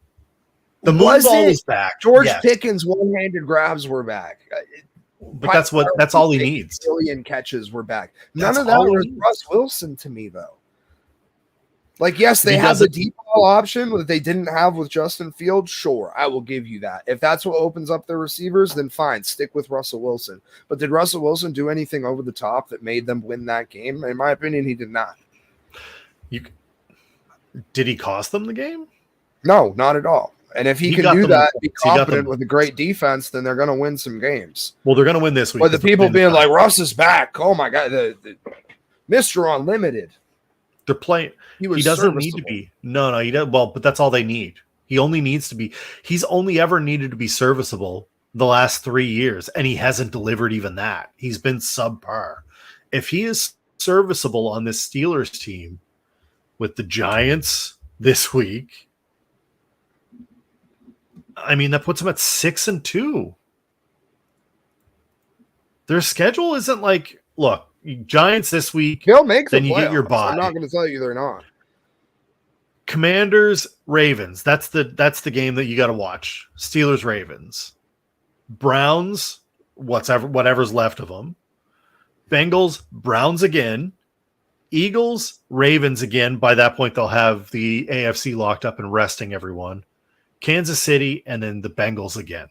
The moon ball was back. George Pickens' one-handed grabs were back. But that's all he needs. Billion catches were back. None of that was Russ Wilson to me, though. Like, yes, they have the deep ball option that they didn't have with Justin Fields. Sure, I will give you that. If that's what opens up their receivers, then fine, stick with Russell Wilson. But did Russell Wilson do anything over the top that made them win that game? In my opinion, he did not. Did he cost them the game? No, not at all. And if he can do that, be confident with a great defense, then they're going to win some games. Well, they're going to win this week. But the people being like, Russ is back. Oh, my God. The Mr. Unlimited. They're playing. He doesn't need to be. No, he doesn't. Well, but that's all they need. He only needs to be. He's only ever needed to be serviceable the last 3 years, and he hasn't delivered even that. He's been subpar. If he is serviceable on this Steelers team with the Giants this week, I mean, that puts them at 6-2. Their schedule isn't like, look, Giants this week. They'll make then you get your bye. I'm not going to tell you they're not. Commanders, Ravens. That's the game that you got to watch. Steelers, Ravens. Browns, whatever's left of them. Bengals, Browns again. Eagles, Ravens again. By that point, they'll have the AFC locked up and resting everyone. Kansas City, and then the Bengals again.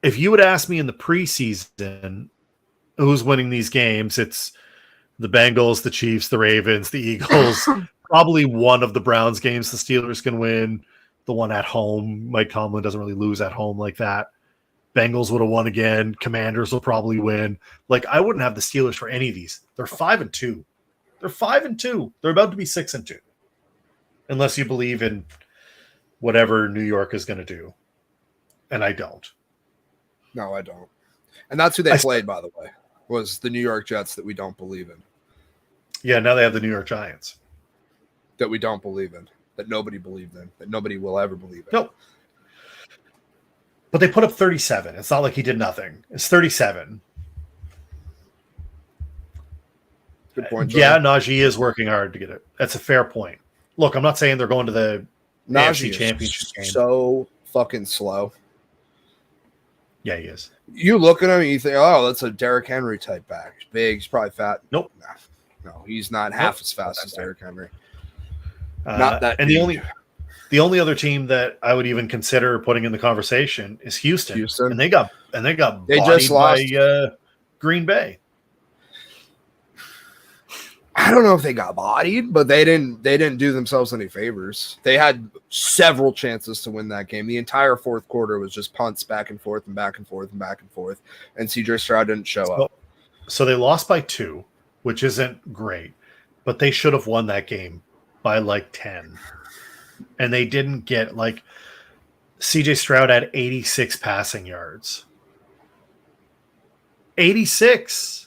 If you would ask me in the preseason who's winning these games, it's the Bengals, the Chiefs, the Ravens, the Eagles. Probably one of the Browns games the Steelers can win. The one at home. Mike Tomlin doesn't really lose at home like that. Bengals would have won again. Commanders will probably win. Like, I wouldn't have the Steelers for any of these. They're 5-2. They're 5-2. They're about to be 6-2. Unless you believe in whatever New York is going to do. And I don't. No, I don't. And that's who they played, by the way, was the New York Jets that we don't believe in. Yeah, now they have the New York Giants. That we don't believe in. That nobody believed in. That nobody will ever believe in. Nope. But they put up 37. It's not like he did nothing. It's 37. Good point, John. Yeah, Najee is working hard to get it. That's a fair point. Look, I'm not saying they're going to the AFC Championship game. So fucking slow. Yeah, he is. You look at him and you think, oh, that's a Derrick Henry type back. He's big. He's probably fat. Nope. No, he's not half as fast as Derrick Henry. Not that. And the only other team that I would even consider putting in the conversation is Houston. And they just lost by Green Bay. I don't know if they got bodied, but they didn't do themselves any favors. They had several chances to win that game. The entire fourth quarter was just punts back and forth and back and forth and back and forth, and CJ Stroud didn't show up. So they lost by 2, which isn't great, but they should have won that game by like 10. And they didn't get, like, CJ Stroud had 86 passing yards. 86.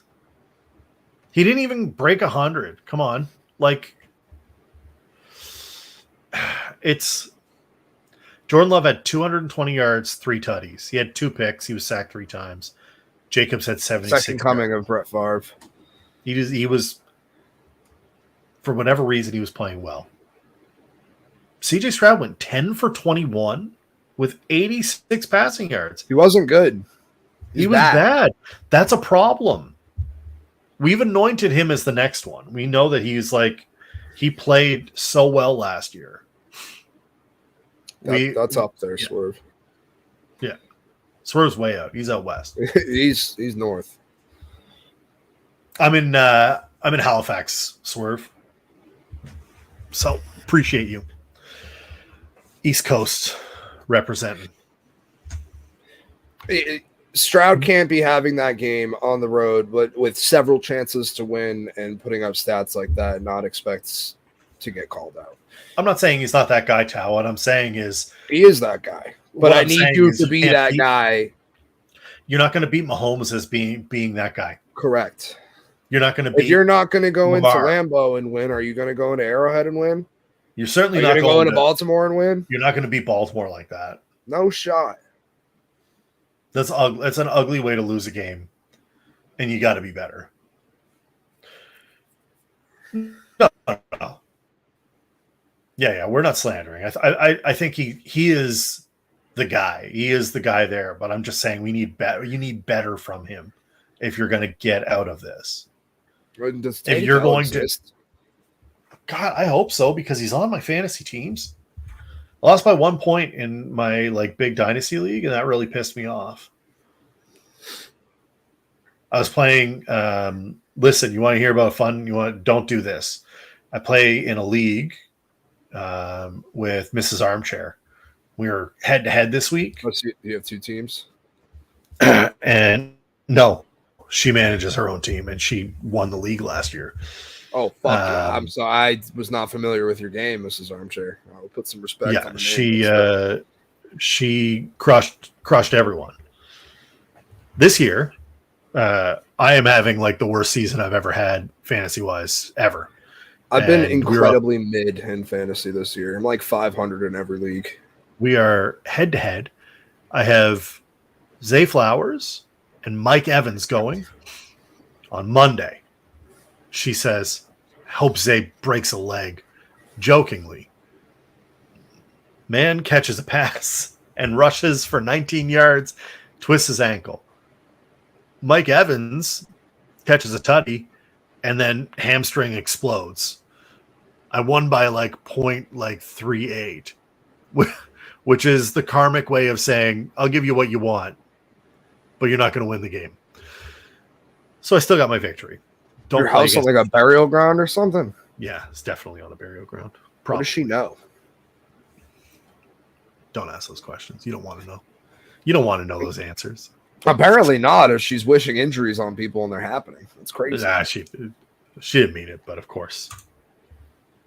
He didn't even break 100. Come on. Like, it's Jordan Love had 220 yards, 3 tutties. He had 2 picks. He was sacked 3 times. Jacobs had 76. Second coming of Brett Favre. He was, for whatever reason, he was playing well. CJ Stroud went 10 for 21 with 86 passing yards. He wasn't good. He was bad. That's a problem. We've anointed him as the next one. We know that he played so well last year. That's up there, yeah. Swerve. Yeah. Swerve's way out. He's out west. he's north. I'm in Halifax, Swerve. So appreciate you. East Coast representing. Stroud can't be having that game on the road, but with several chances to win and putting up stats like that and not expects to get called out. I'm not saying he's not that guy, Tao. What I'm saying is he is that guy. But I need you to be that guy. You're not going to beat Mahomes as being that guy. Correct. You're not going to beat. If you're not going to go into Lambeau and win, are you going to go into Arrowhead and win? You're certainly not going to go into Baltimore and win. You're not going to beat Baltimore like that. No shot. That's an ugly way to lose a game, and you got to be better. No. Yeah, we're not slandering. I think he is the guy. He is the guy there. But I'm just saying we need better. You need better from him if you're going to get out of this. If you're going to, God, I hope so because he's on my fantasy teams. I lost by 1 point in my big dynasty league, and that really pissed me off. I was playing. Listen, you want to hear about fun? Don't do this. I play in a league with Mrs. Armchair. We were head to head this week. Oh, so you have 2 teams, and no, she manages her own team, and she won the league last year. Oh, fuck yeah. I'm sorry. I was not familiar with your game, Mrs. Armchair. I'll put some respect on the name. She crushed everyone. This year, I am having the worst season I've ever had fantasy-wise ever. I've been incredibly mid in fantasy this year. I'm 500 in every league. We are head-to-head. I have Zay Flowers and Mike Evans going on Monday. She says, hope Zay breaks a leg, jokingly. Man catches a pass and rushes for 19 yards, twists his ankle. Mike Evans catches a tutty, and then hamstring explodes. I won by 0.38, which is the karmic way of saying, I'll give you what you want, but you're not going to win the game. So I still got my victory. Your house on a burial ground or something? Yeah, it's definitely on a burial ground. Probably. What does she know? Don't ask those questions. You don't want to know. You don't want to know those answers. Apparently not, if she's wishing injuries on people and they're happening. That's crazy. Nah, she didn't mean it, but of course.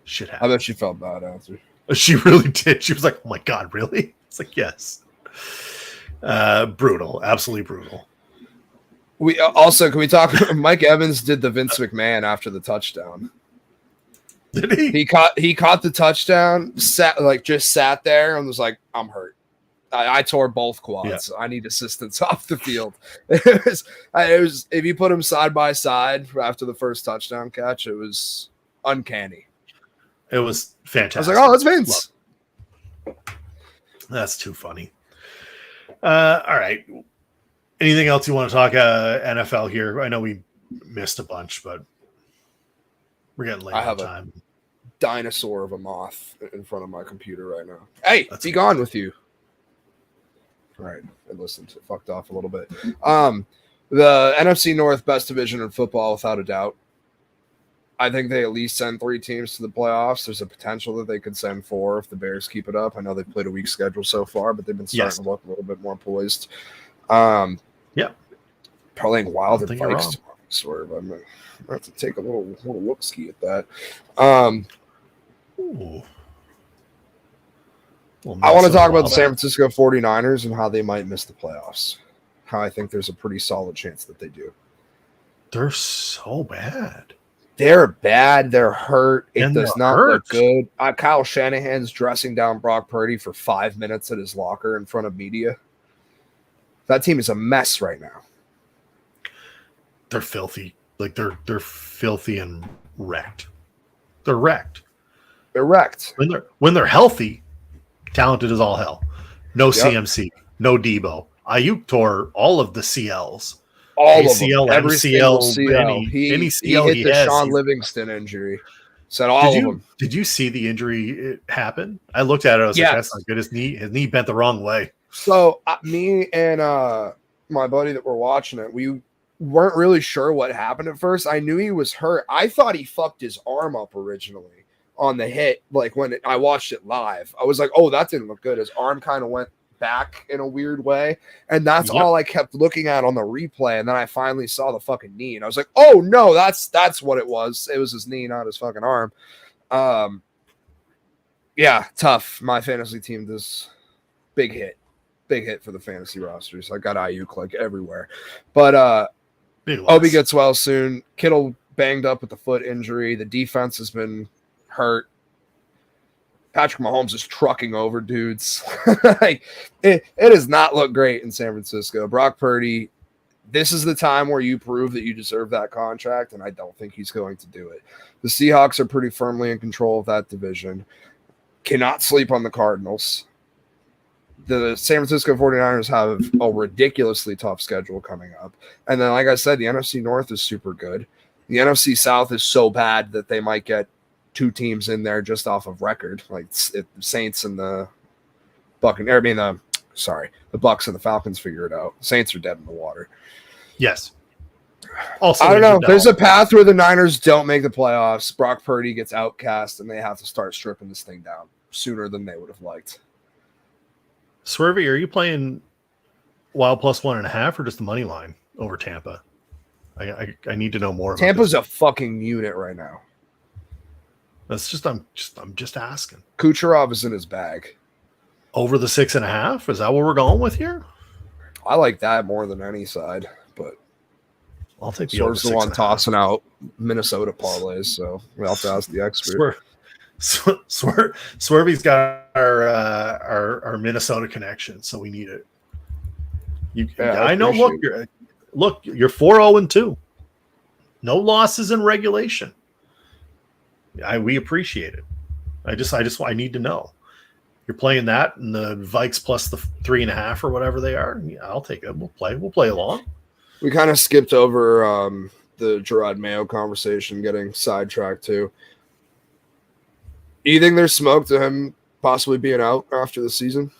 Shit happened. I bet she felt bad after. She really did. She was like, oh my God, really? It's yes. Brutal. Absolutely brutal. We also, can we talk? Mike Evans did the Vince McMahon after the touchdown. Did he? He caught the touchdown, just sat there and was like, I'm hurt. I tore both quads. Yeah. I need assistance off the field. It was if you put them side by side after the first touchdown catch, it was uncanny. It was fantastic. I was like, oh, that's Vince. That's too funny. All right. Anything else you want to talk NFL here? I know we missed a bunch, but we're getting late on time. A dinosaur of a moth in front of my computer right now. Hey, be gone with you. All right, I listened. It fucked off a little bit. The NFC North, best division in football, without a doubt. I think they at least send 3 teams to the playoffs. There's a potential that they could send 4 if the Bears keep it up. I know they've played a weak schedule so far, but they've been starting to look a little bit more poised. Yeah, playing Wild and Vikes. I swear, but I'm gonna have to take a little look ski at that. Ooh. I want to talk about the San Francisco 49ers and how they might miss the playoffs. How I think there's a pretty solid chance that they do. They're so bad. They're bad. They're hurt. It does not look good. Kyle Shanahan's dressing down Brock Purdy for 5 minutes at his locker in front of media. That team is a mess right now. They're filthy. They're filthy and wrecked. They're wrecked. They're wrecked. When they're healthy, talented as all hell. No CMC, no Debo. Ayuk tore all of the CLs. All ACL, of them. Every MCL, CL. He hit the Sean Livingston injury. Said all of them. Did you see the injury happen? I looked at it. I was like, that's not good. His knee bent the wrong way. So me and my buddy that were watching it, we weren't really sure what happened at first. I knew he was hurt. I thought he fucked his arm up originally on the hit. When I watched it live, I was like, oh, that didn't look good. His arm kind of went back in a weird way. And that's all I kept looking at on the replay. And then I finally saw the fucking knee. And I was like, oh, no, that's what it was. It was his knee, not his fucking arm. Yeah, tough. My fantasy team does big hit for the fantasy rosters. I got Ayuk everywhere, but Obi gets well soon. Kittle banged up with the foot injury. The defense has been hurt. Patrick Mahomes is trucking over dudes. It does not look great in San Francisco. Brock Purdy, this is the time where you prove that you deserve that contract, and I don't think he's going to do it. The Seahawks are pretty firmly in control of that division. Cannot sleep on the Cardinals. the San Francisco 49ers have a ridiculously tough schedule coming up. And then, like I said, the NFC North is super good. The NFC South is so bad that they might get 2 teams in there just off of record, like the Saints and the Buccaneers. I mean, the Bucks and the Falcons figure it out. Saints are dead in the water. Yes. Also, I don't know. There's a path where the Niners don't make the playoffs. Brock Purdy gets outcast, and they have to start stripping this thing down sooner than they would have liked. Swervy, are you playing Wild plus 1.5 or just the money line over Tampa? I need to know more. Tampa's a fucking unit right now. That's just I'm just asking. Kucherov is in his bag. Over the 6.5? Is that what we're going with here? I like that more than any side, but I'll take the Swerve's the one tossing out Minnesota parlays, so we'll have to ask the expert. Swervy's got our Minnesota connection, so we need it. I know. Look, you're 4-0-2. No losses in regulation. We appreciate it. I need to know. You're playing that and the Vikes plus the 3.5 or whatever they are. Yeah, I'll take it. We'll play along. We kind of skipped over the Gerard Mayo conversation, getting sidetracked too. Do you think there's smoke to him possibly being out after the season?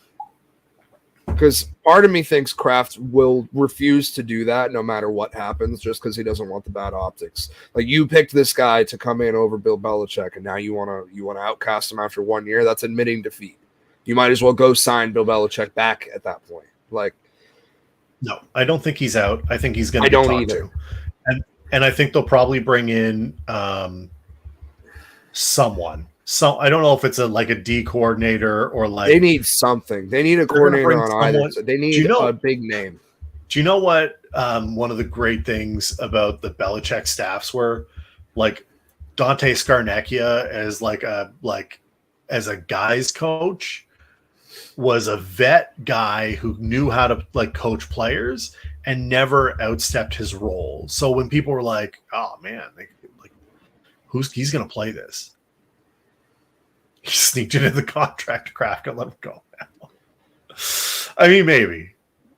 Because part of me thinks Kraft will refuse to do that no matter what happens, just because he doesn't want the bad optics. Like, you picked this guy to come in over Bill Belichick, and now you want to outcast him after 1 year. That's admitting defeat. You might as well go sign Bill Belichick back at that point. Like, no, I don't think he's out. I think he's going to be talked to, and I think they'll probably bring in someone. So I don't know if it's a D coordinator or they need something. They need a coordinator on either. They need a big name. Do you know what one of the great things about the Belichick staffs were? Like Dante Scarnecchia as a guy's coach was a vet guy who knew how to coach players and never outstepped his role. So when people were like, "Oh man, he's going to play this?" He sneaked it in the contract to Kraft and let him go. I mean, maybe.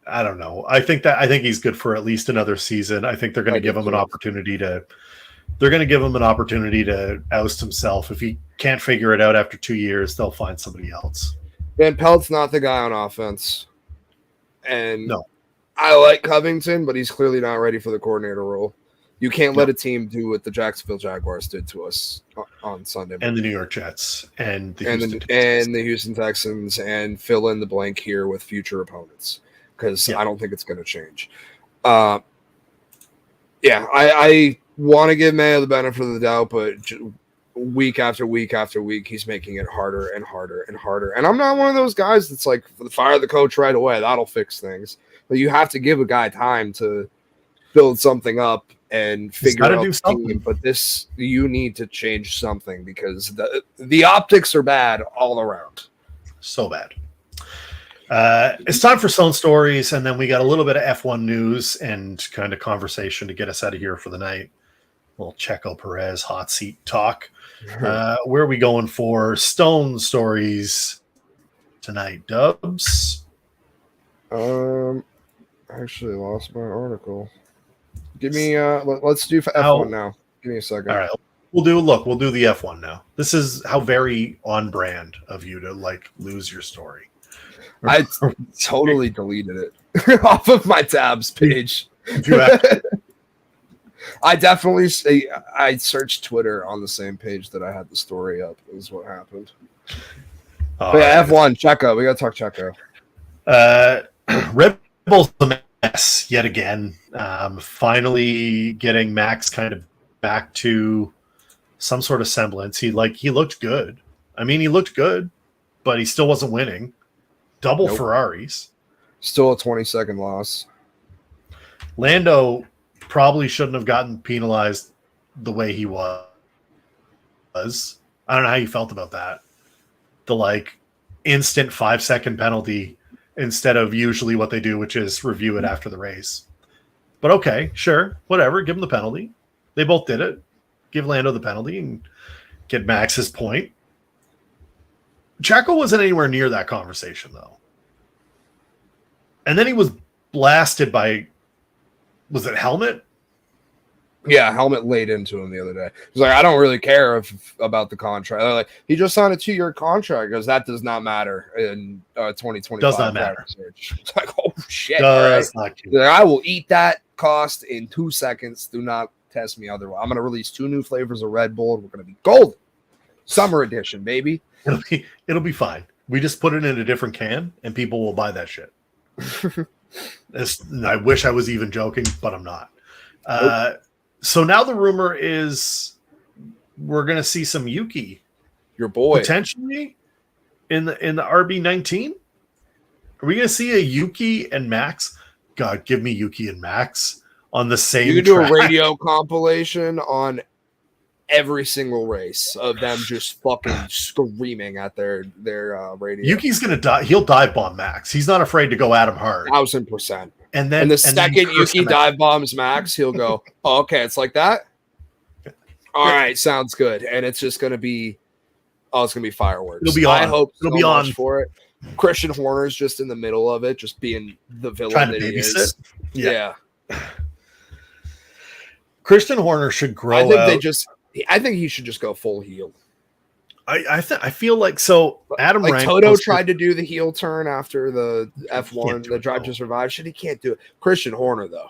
I don't know. I think he's good for at least another season. I think they're going to give him an opportunity to. They're going to give him an opportunity to oust himself. If he can't figure it out after 2 years, they'll find somebody else. Van Pelt's not the guy on offense, and no, I like Covington, but he's clearly not ready for the coordinator role. You can't let a team do what the Jacksonville Jaguars did to us on Sunday. And the New York Jets and the Houston Texans and fill in the blank here with future opponents, because I don't think it's going to change. I want to give Mayo the benefit of the doubt, but week after week after week, he's making it harder and harder and harder. And I'm not one of those guys that's like, fire the coach right away. That'll fix things. But you have to give a guy time to build something up and figure out the team. But you need to change something, because the optics are bad all around. So bad. It's time for Stone Stories, and then we got a little bit of F1 news and kind of conversation to get us out of here for the night. Little Checo Perez hot seat talk. Where are we going for Stone Stories tonight, Dubs? I actually lost my article. Give me let's do F1 now. Give me a second. All right. We'll do the F1 now. This is how very on brand of you to lose your story. I totally deleted it off of my tabs page. I definitely I searched Twitter on the same page that I had the story up, is what happened. But F1, Checo. We got to talk Checo. Red Bull's a mess yet again. Finally getting Max kind of back to some sort of semblance. He looked good. I mean, he looked good, but he still wasn't winning. Double Ferraris. Still a 20-second loss. Lando probably shouldn't have gotten penalized the way he was. I don't know how you felt about that. The instant 5-second penalty instead of usually what they do, which is review it after the race. But okay, sure, whatever. Give him the penalty. They both did it. Give Lando the penalty and get Max his point. Checo wasn't anywhere near that conversation, though. And then he was blasted by, was it Helmet? Yeah, Helmet laid into him the other day. He's like, I don't really care about the contract. They're like, he just signed a 2-year contract because that does not matter in 2025. Does not matter. It's like, oh shit! Does all right. not like, I will eat that cost in 2 seconds. Do not test me otherwise. I'm going to release 2 new flavors of Red Bull. And we're going to be golden. Summer edition, baby. It'll be fine. We just put it in a different can, and people will buy that shit. I wish I was even joking, but I'm not. Nope. So now the rumor is we're going to see some Yuki, your boy, potentially in the RB19. Are we going to see a Yuki and Max? God, give me Yuki and Max on the same. You can do a radio compilation on every single race of them just fucking screaming at their radio. Yuki's going to die. He'll dive bomb Max. He's not afraid to go at him hard. 1000%. And then the second Yuki dive bombs Max, he'll go, oh, okay, it's like that? All right, sounds good. And it's just going to be, it's going to be fireworks. It'll be on. I hope it'll be on for it. Christian Horner's just in the middle of it, just being the villain that he is. Yeah. Christian Horner should grow I think he should just go full heel. I feel like so. Adam Rank Toto tried to do the heel turn after the F1, the Drive to Survive shit. He can't do it. Christian Horner though,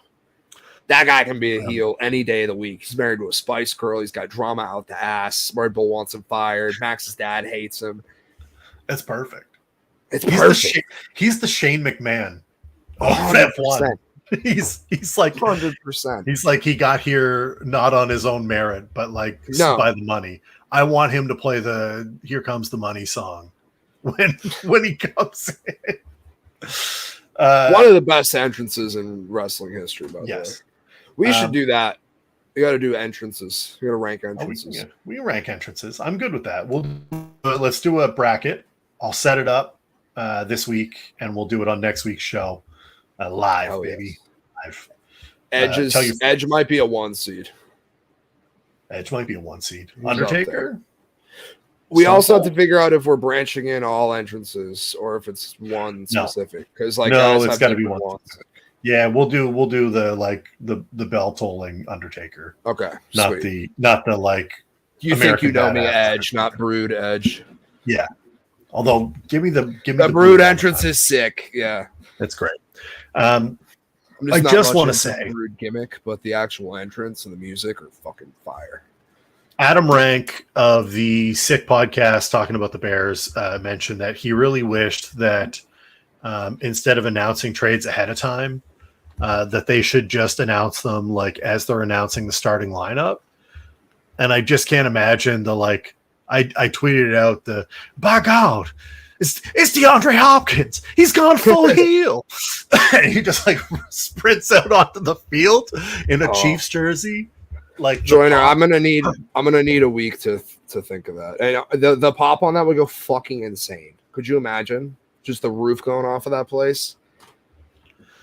that guy can be a heel any day of the week. He's married to a Spice Girl. He's got drama out the ass. Red Bull wants him fired. Max's dad hates him. That's perfect. It's perfect. He's the Shane McMahon of F1. He's like 100%. He's like he got here not on his own merit, but like by the money. I want him to play the "Here Comes the Money" song when he comes in. One of the best entrances in wrestling history, by the way. We should do that. We got to do entrances. We got to rank entrances. We rank entrances. I'm good with that. Let's do a bracket. I'll set it up this week, and we'll do it on next week's show live, baby. Live. Edge might be a 1 seed. Edge might be a 1 seed. Undertaker. We also have to figure out if we're branching in all entrances or if it's one specific. Because it's got to be one. Yeah, we'll do the bell tolling Undertaker. Okay, not the like. You think you know me, Edge, not Brood Edge. Yeah, although give me the Brood entrance is sick. Yeah, that's great. I just want to say Brood gimmick, but the actual entrance and the music are fucking fire. Adam Rank of the Sick Podcast talking about the Bears mentioned that he really wished that instead of announcing trades ahead of time, that they should just announce them like as they're announcing the starting lineup. And I just can't imagine I tweeted out by God, it's DeAndre Hopkins. He's gone full heel. And he just sprints out onto the field in a Chiefs jersey. Joyner, I'm gonna need a week to think of that. And the pop on that would go fucking insane. Could you imagine just the roof going off of that place?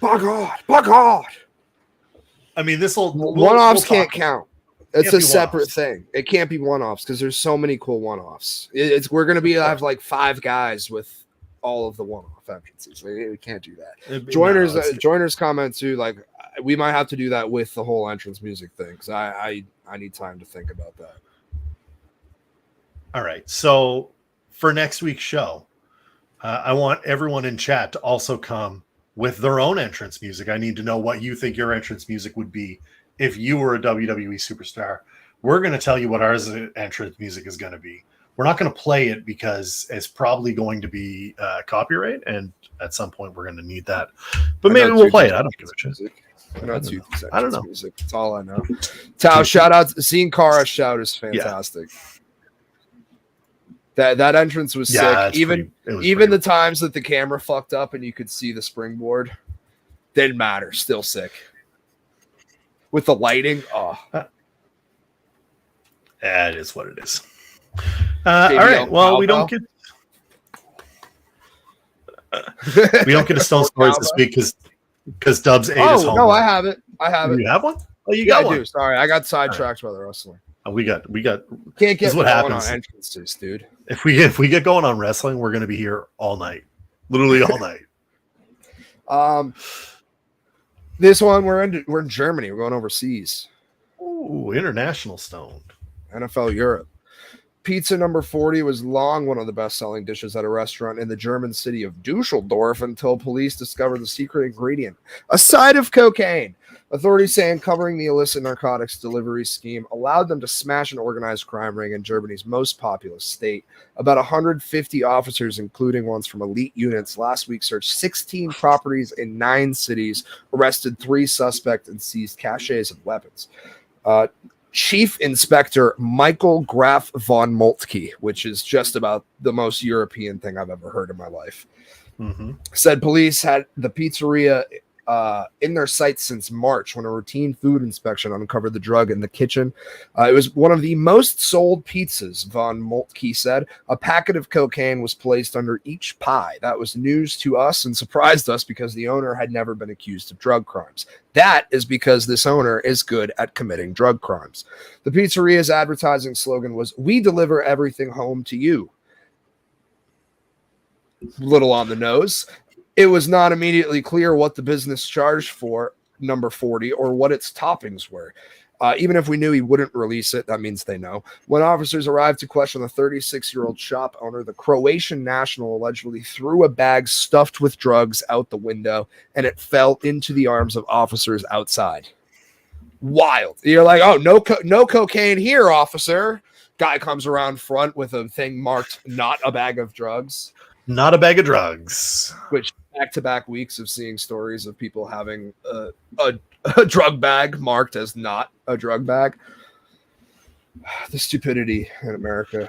By God. I mean, one-offs can't count. It's a separate thing. It can't be one-offs because there's so many cool one-offs. We're gonna have 5 guys with all of the one-off entrances. We can't do that. Joiner's comment too, we might have to do that with the whole entrance music thing because I need time to think about that. All right. So for next week's show, I want everyone in chat to also come with their own entrance music. I need to know what you think your entrance music would be if you were a WWE superstar. We're going to tell you what our entrance music is going to be. We're not going to play it because it's probably going to be copyright, and at some point we're going to need that. But maybe we'll play it. I don't give a shit. I don't know. Music. That's all I know. Tao, shout out. Seeing Kara shout is fantastic. Yeah. That entrance was sick. Even the times that the camera fucked up and you could see the springboard didn't matter. Still sick. With the lighting, it is what it is. All right. Well, we don't get a Stone Stories this week because Dubs ate his home. No, I have it. You have one? Oh, you got one. I do. Sorry, I got sidetracked by the wrestling. We got. Can't get what happens on entrances, dude. If we get going on wrestling, we're going to be here all night, literally all night. This one we're in Germany. We're going overseas. Ooh, international stone. NFL Europe. Pizza number 40 was long one of the best-selling dishes at a restaurant in the German city of Dusseldorf until police discovered the secret ingredient, a side of cocaine. Authorities say uncovering the illicit narcotics delivery scheme allowed them to smash an organized crime ring in Germany's most populous state. About 150 officers, including ones from elite units, last week searched 16 properties in 9 cities, arrested 3 suspects, and seized caches of weapons. Chief Inspector Michael Graf von Moltke, which is just about the most European thing I've ever heard in my life, said police had the pizzeria in their sights since March when a routine food inspection uncovered the drug in the kitchen. It was one of the most sold pizzas, von Moltke said. A packet of cocaine was placed under each pie. That was news to us and surprised us because the owner had never been accused of drug crimes. That is because this owner is good at committing drug crimes. The pizzeria's advertising slogan was, "We deliver everything home to you." Little on the nose. It was not immediately clear what the business charged for number 40 or what its toppings were. Even if we knew he wouldn't release it, that means they know. When officers arrived to question the 36-year-old shop owner, the Croatian national allegedly threw a bag stuffed with drugs out the window, and it fell into the arms of officers outside. Wild. You're like, oh, no cocaine here, officer. Guy comes around front with a thing marked "not a bag of drugs." Not a bag of drugs. Which back-to-back weeks of seeing stories of people having a drug bag marked as not a drug bag. The stupidity in America.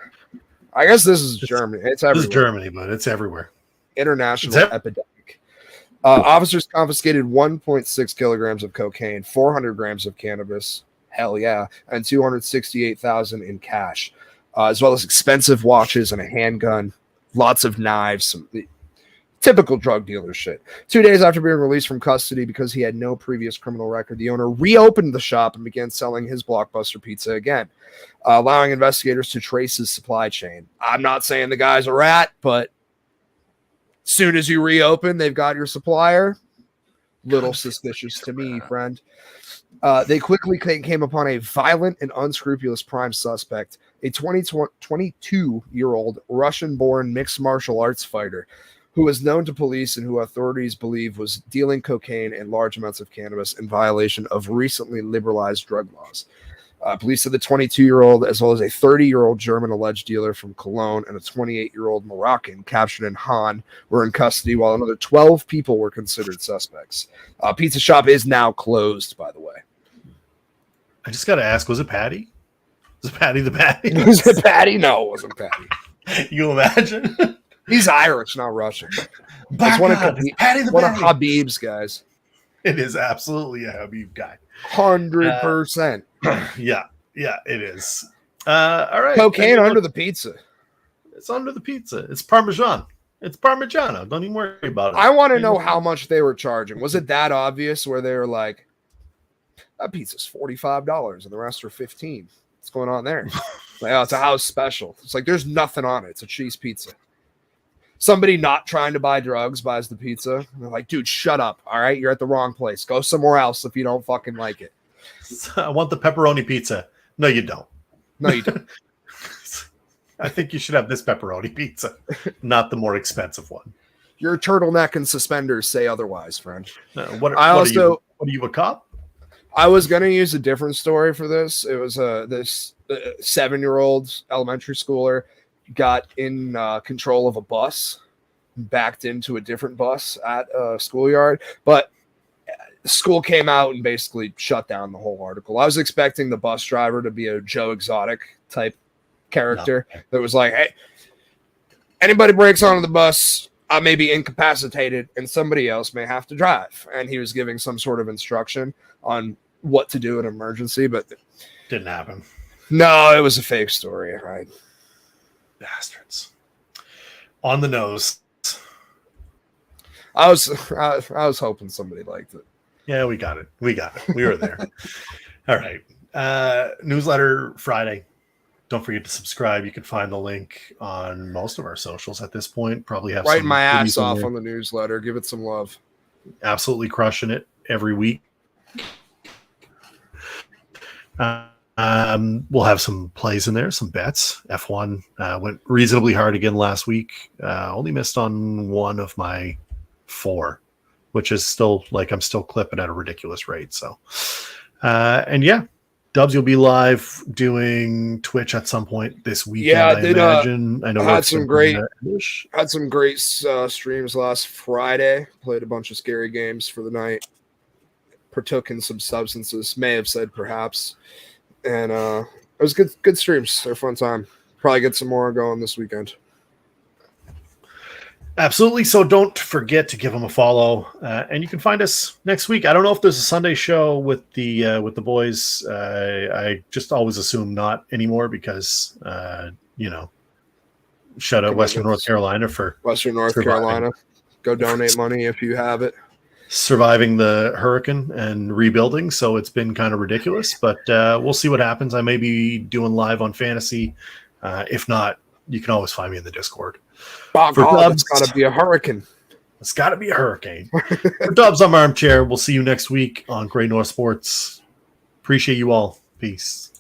I guess this is Germany. It's everywhere. This is Germany, but it's everywhere. International epidemic. Officers confiscated 1.6 kilograms of cocaine, 400 grams of cannabis, hell yeah, and $268,000 in cash, as well as expensive watches and a handgun. Lots of knives, some typical drug dealer shit. 2 days after being released from custody because he had no previous criminal record, the owner reopened the shop and began selling his blockbuster pizza again, allowing investigators to trace his supply chain. I'm not saying the guy's a rat, but as soon as you reopen, they've got your supplier. Little suspicious to me, friend. They quickly came upon a violent and unscrupulous prime suspect, a 22-year-old Russian-born mixed martial arts fighter who was known to police and who authorities believe was dealing cocaine and large amounts of cannabis in violation of recently liberalized drug laws. Police said the 22-year-old, as well as a 30-year-old German alleged dealer from Cologne and a 28-year-old Moroccan captured in Han, were in custody, while another 12 people were considered suspects. Pizza shop is now closed, by the way. I just got to ask, was it Patty? Was it Patty the Patty? Was it Patty? No, it wasn't Patty. You imagine? He's Irish, not Russian. It's one of Habib's guys. It is absolutely a Habib guy. 100%. Yeah, it is. All right. Cocaine under the pizza. It's under the pizza. It's Parmesan. It's Parmigiano. Don't even worry about it. I want to know how much they were charging. Was it that obvious where they were like, that pizza's $45 and the rest are $15? What's going on there? Like, oh, it's a house special. It's like there's nothing on it. It's a cheese pizza. Somebody not trying to buy drugs buys the pizza. And they're like, dude, shut up. All right, you're at the wrong place. Go somewhere else if you don't fucking like it. I want the pepperoni pizza. No, you don't. No, you don't. I think you should have this pepperoni pizza, not the more expensive one. Your turtleneck and suspenders say otherwise, friend. What are you, a cop? I was going to use a different story for this. It was this 7-year-old elementary schooler got in control of a bus, backed into a different bus at a schoolyard, but the school came out and basically shut down the whole article. I was expecting the bus driver to be a Joe Exotic type character that was like, hey, anybody breaks onto the bus, I may be incapacitated and somebody else may have to drive. And he was giving some sort of instruction on what to do in an emergency, but didn't happen. No, it was a fake story, right? Bastards. On the nose. I was hoping somebody liked it. Yeah, we got it. We were there. All right. Newsletter Friday. Don't forget to subscribe. You can find the link on most of our socials at this point. Probably have writing my ass off on the newsletter. Give it some love. absolutely crushing it every week. We'll have some plays in there, some bets. F1 went reasonably hard again last week. Only missed on one of my 4, which is still like I'm still clipping at a ridiculous rate. So, and yeah, Dubs, you'll be live doing Twitch at some point this weekend. Yeah, I imagine. I know had some great streams last Friday. Played a bunch of scary games for the night. Partook in some substances. May have said perhaps. And it was good streams. They're a fun time. Probably get some more going this weekend. Absolutely. So don't forget to give them a follow, and you can find us next week. I don't know if there's a Sunday show with the boys. I just always assume not anymore because shout out Western North Carolina for Carolina. Go donate money if you have it. Surviving the hurricane and rebuilding, so it's been kind of ridiculous, but we'll see what happens. I may be doing live on fantasy. If not, you can always find me in the Discord. It's got to be a hurricane. It's got to be a hurricane. For Dubs, I'm Armchair. We'll see you next week on Great North Sports. Appreciate you all. Peace.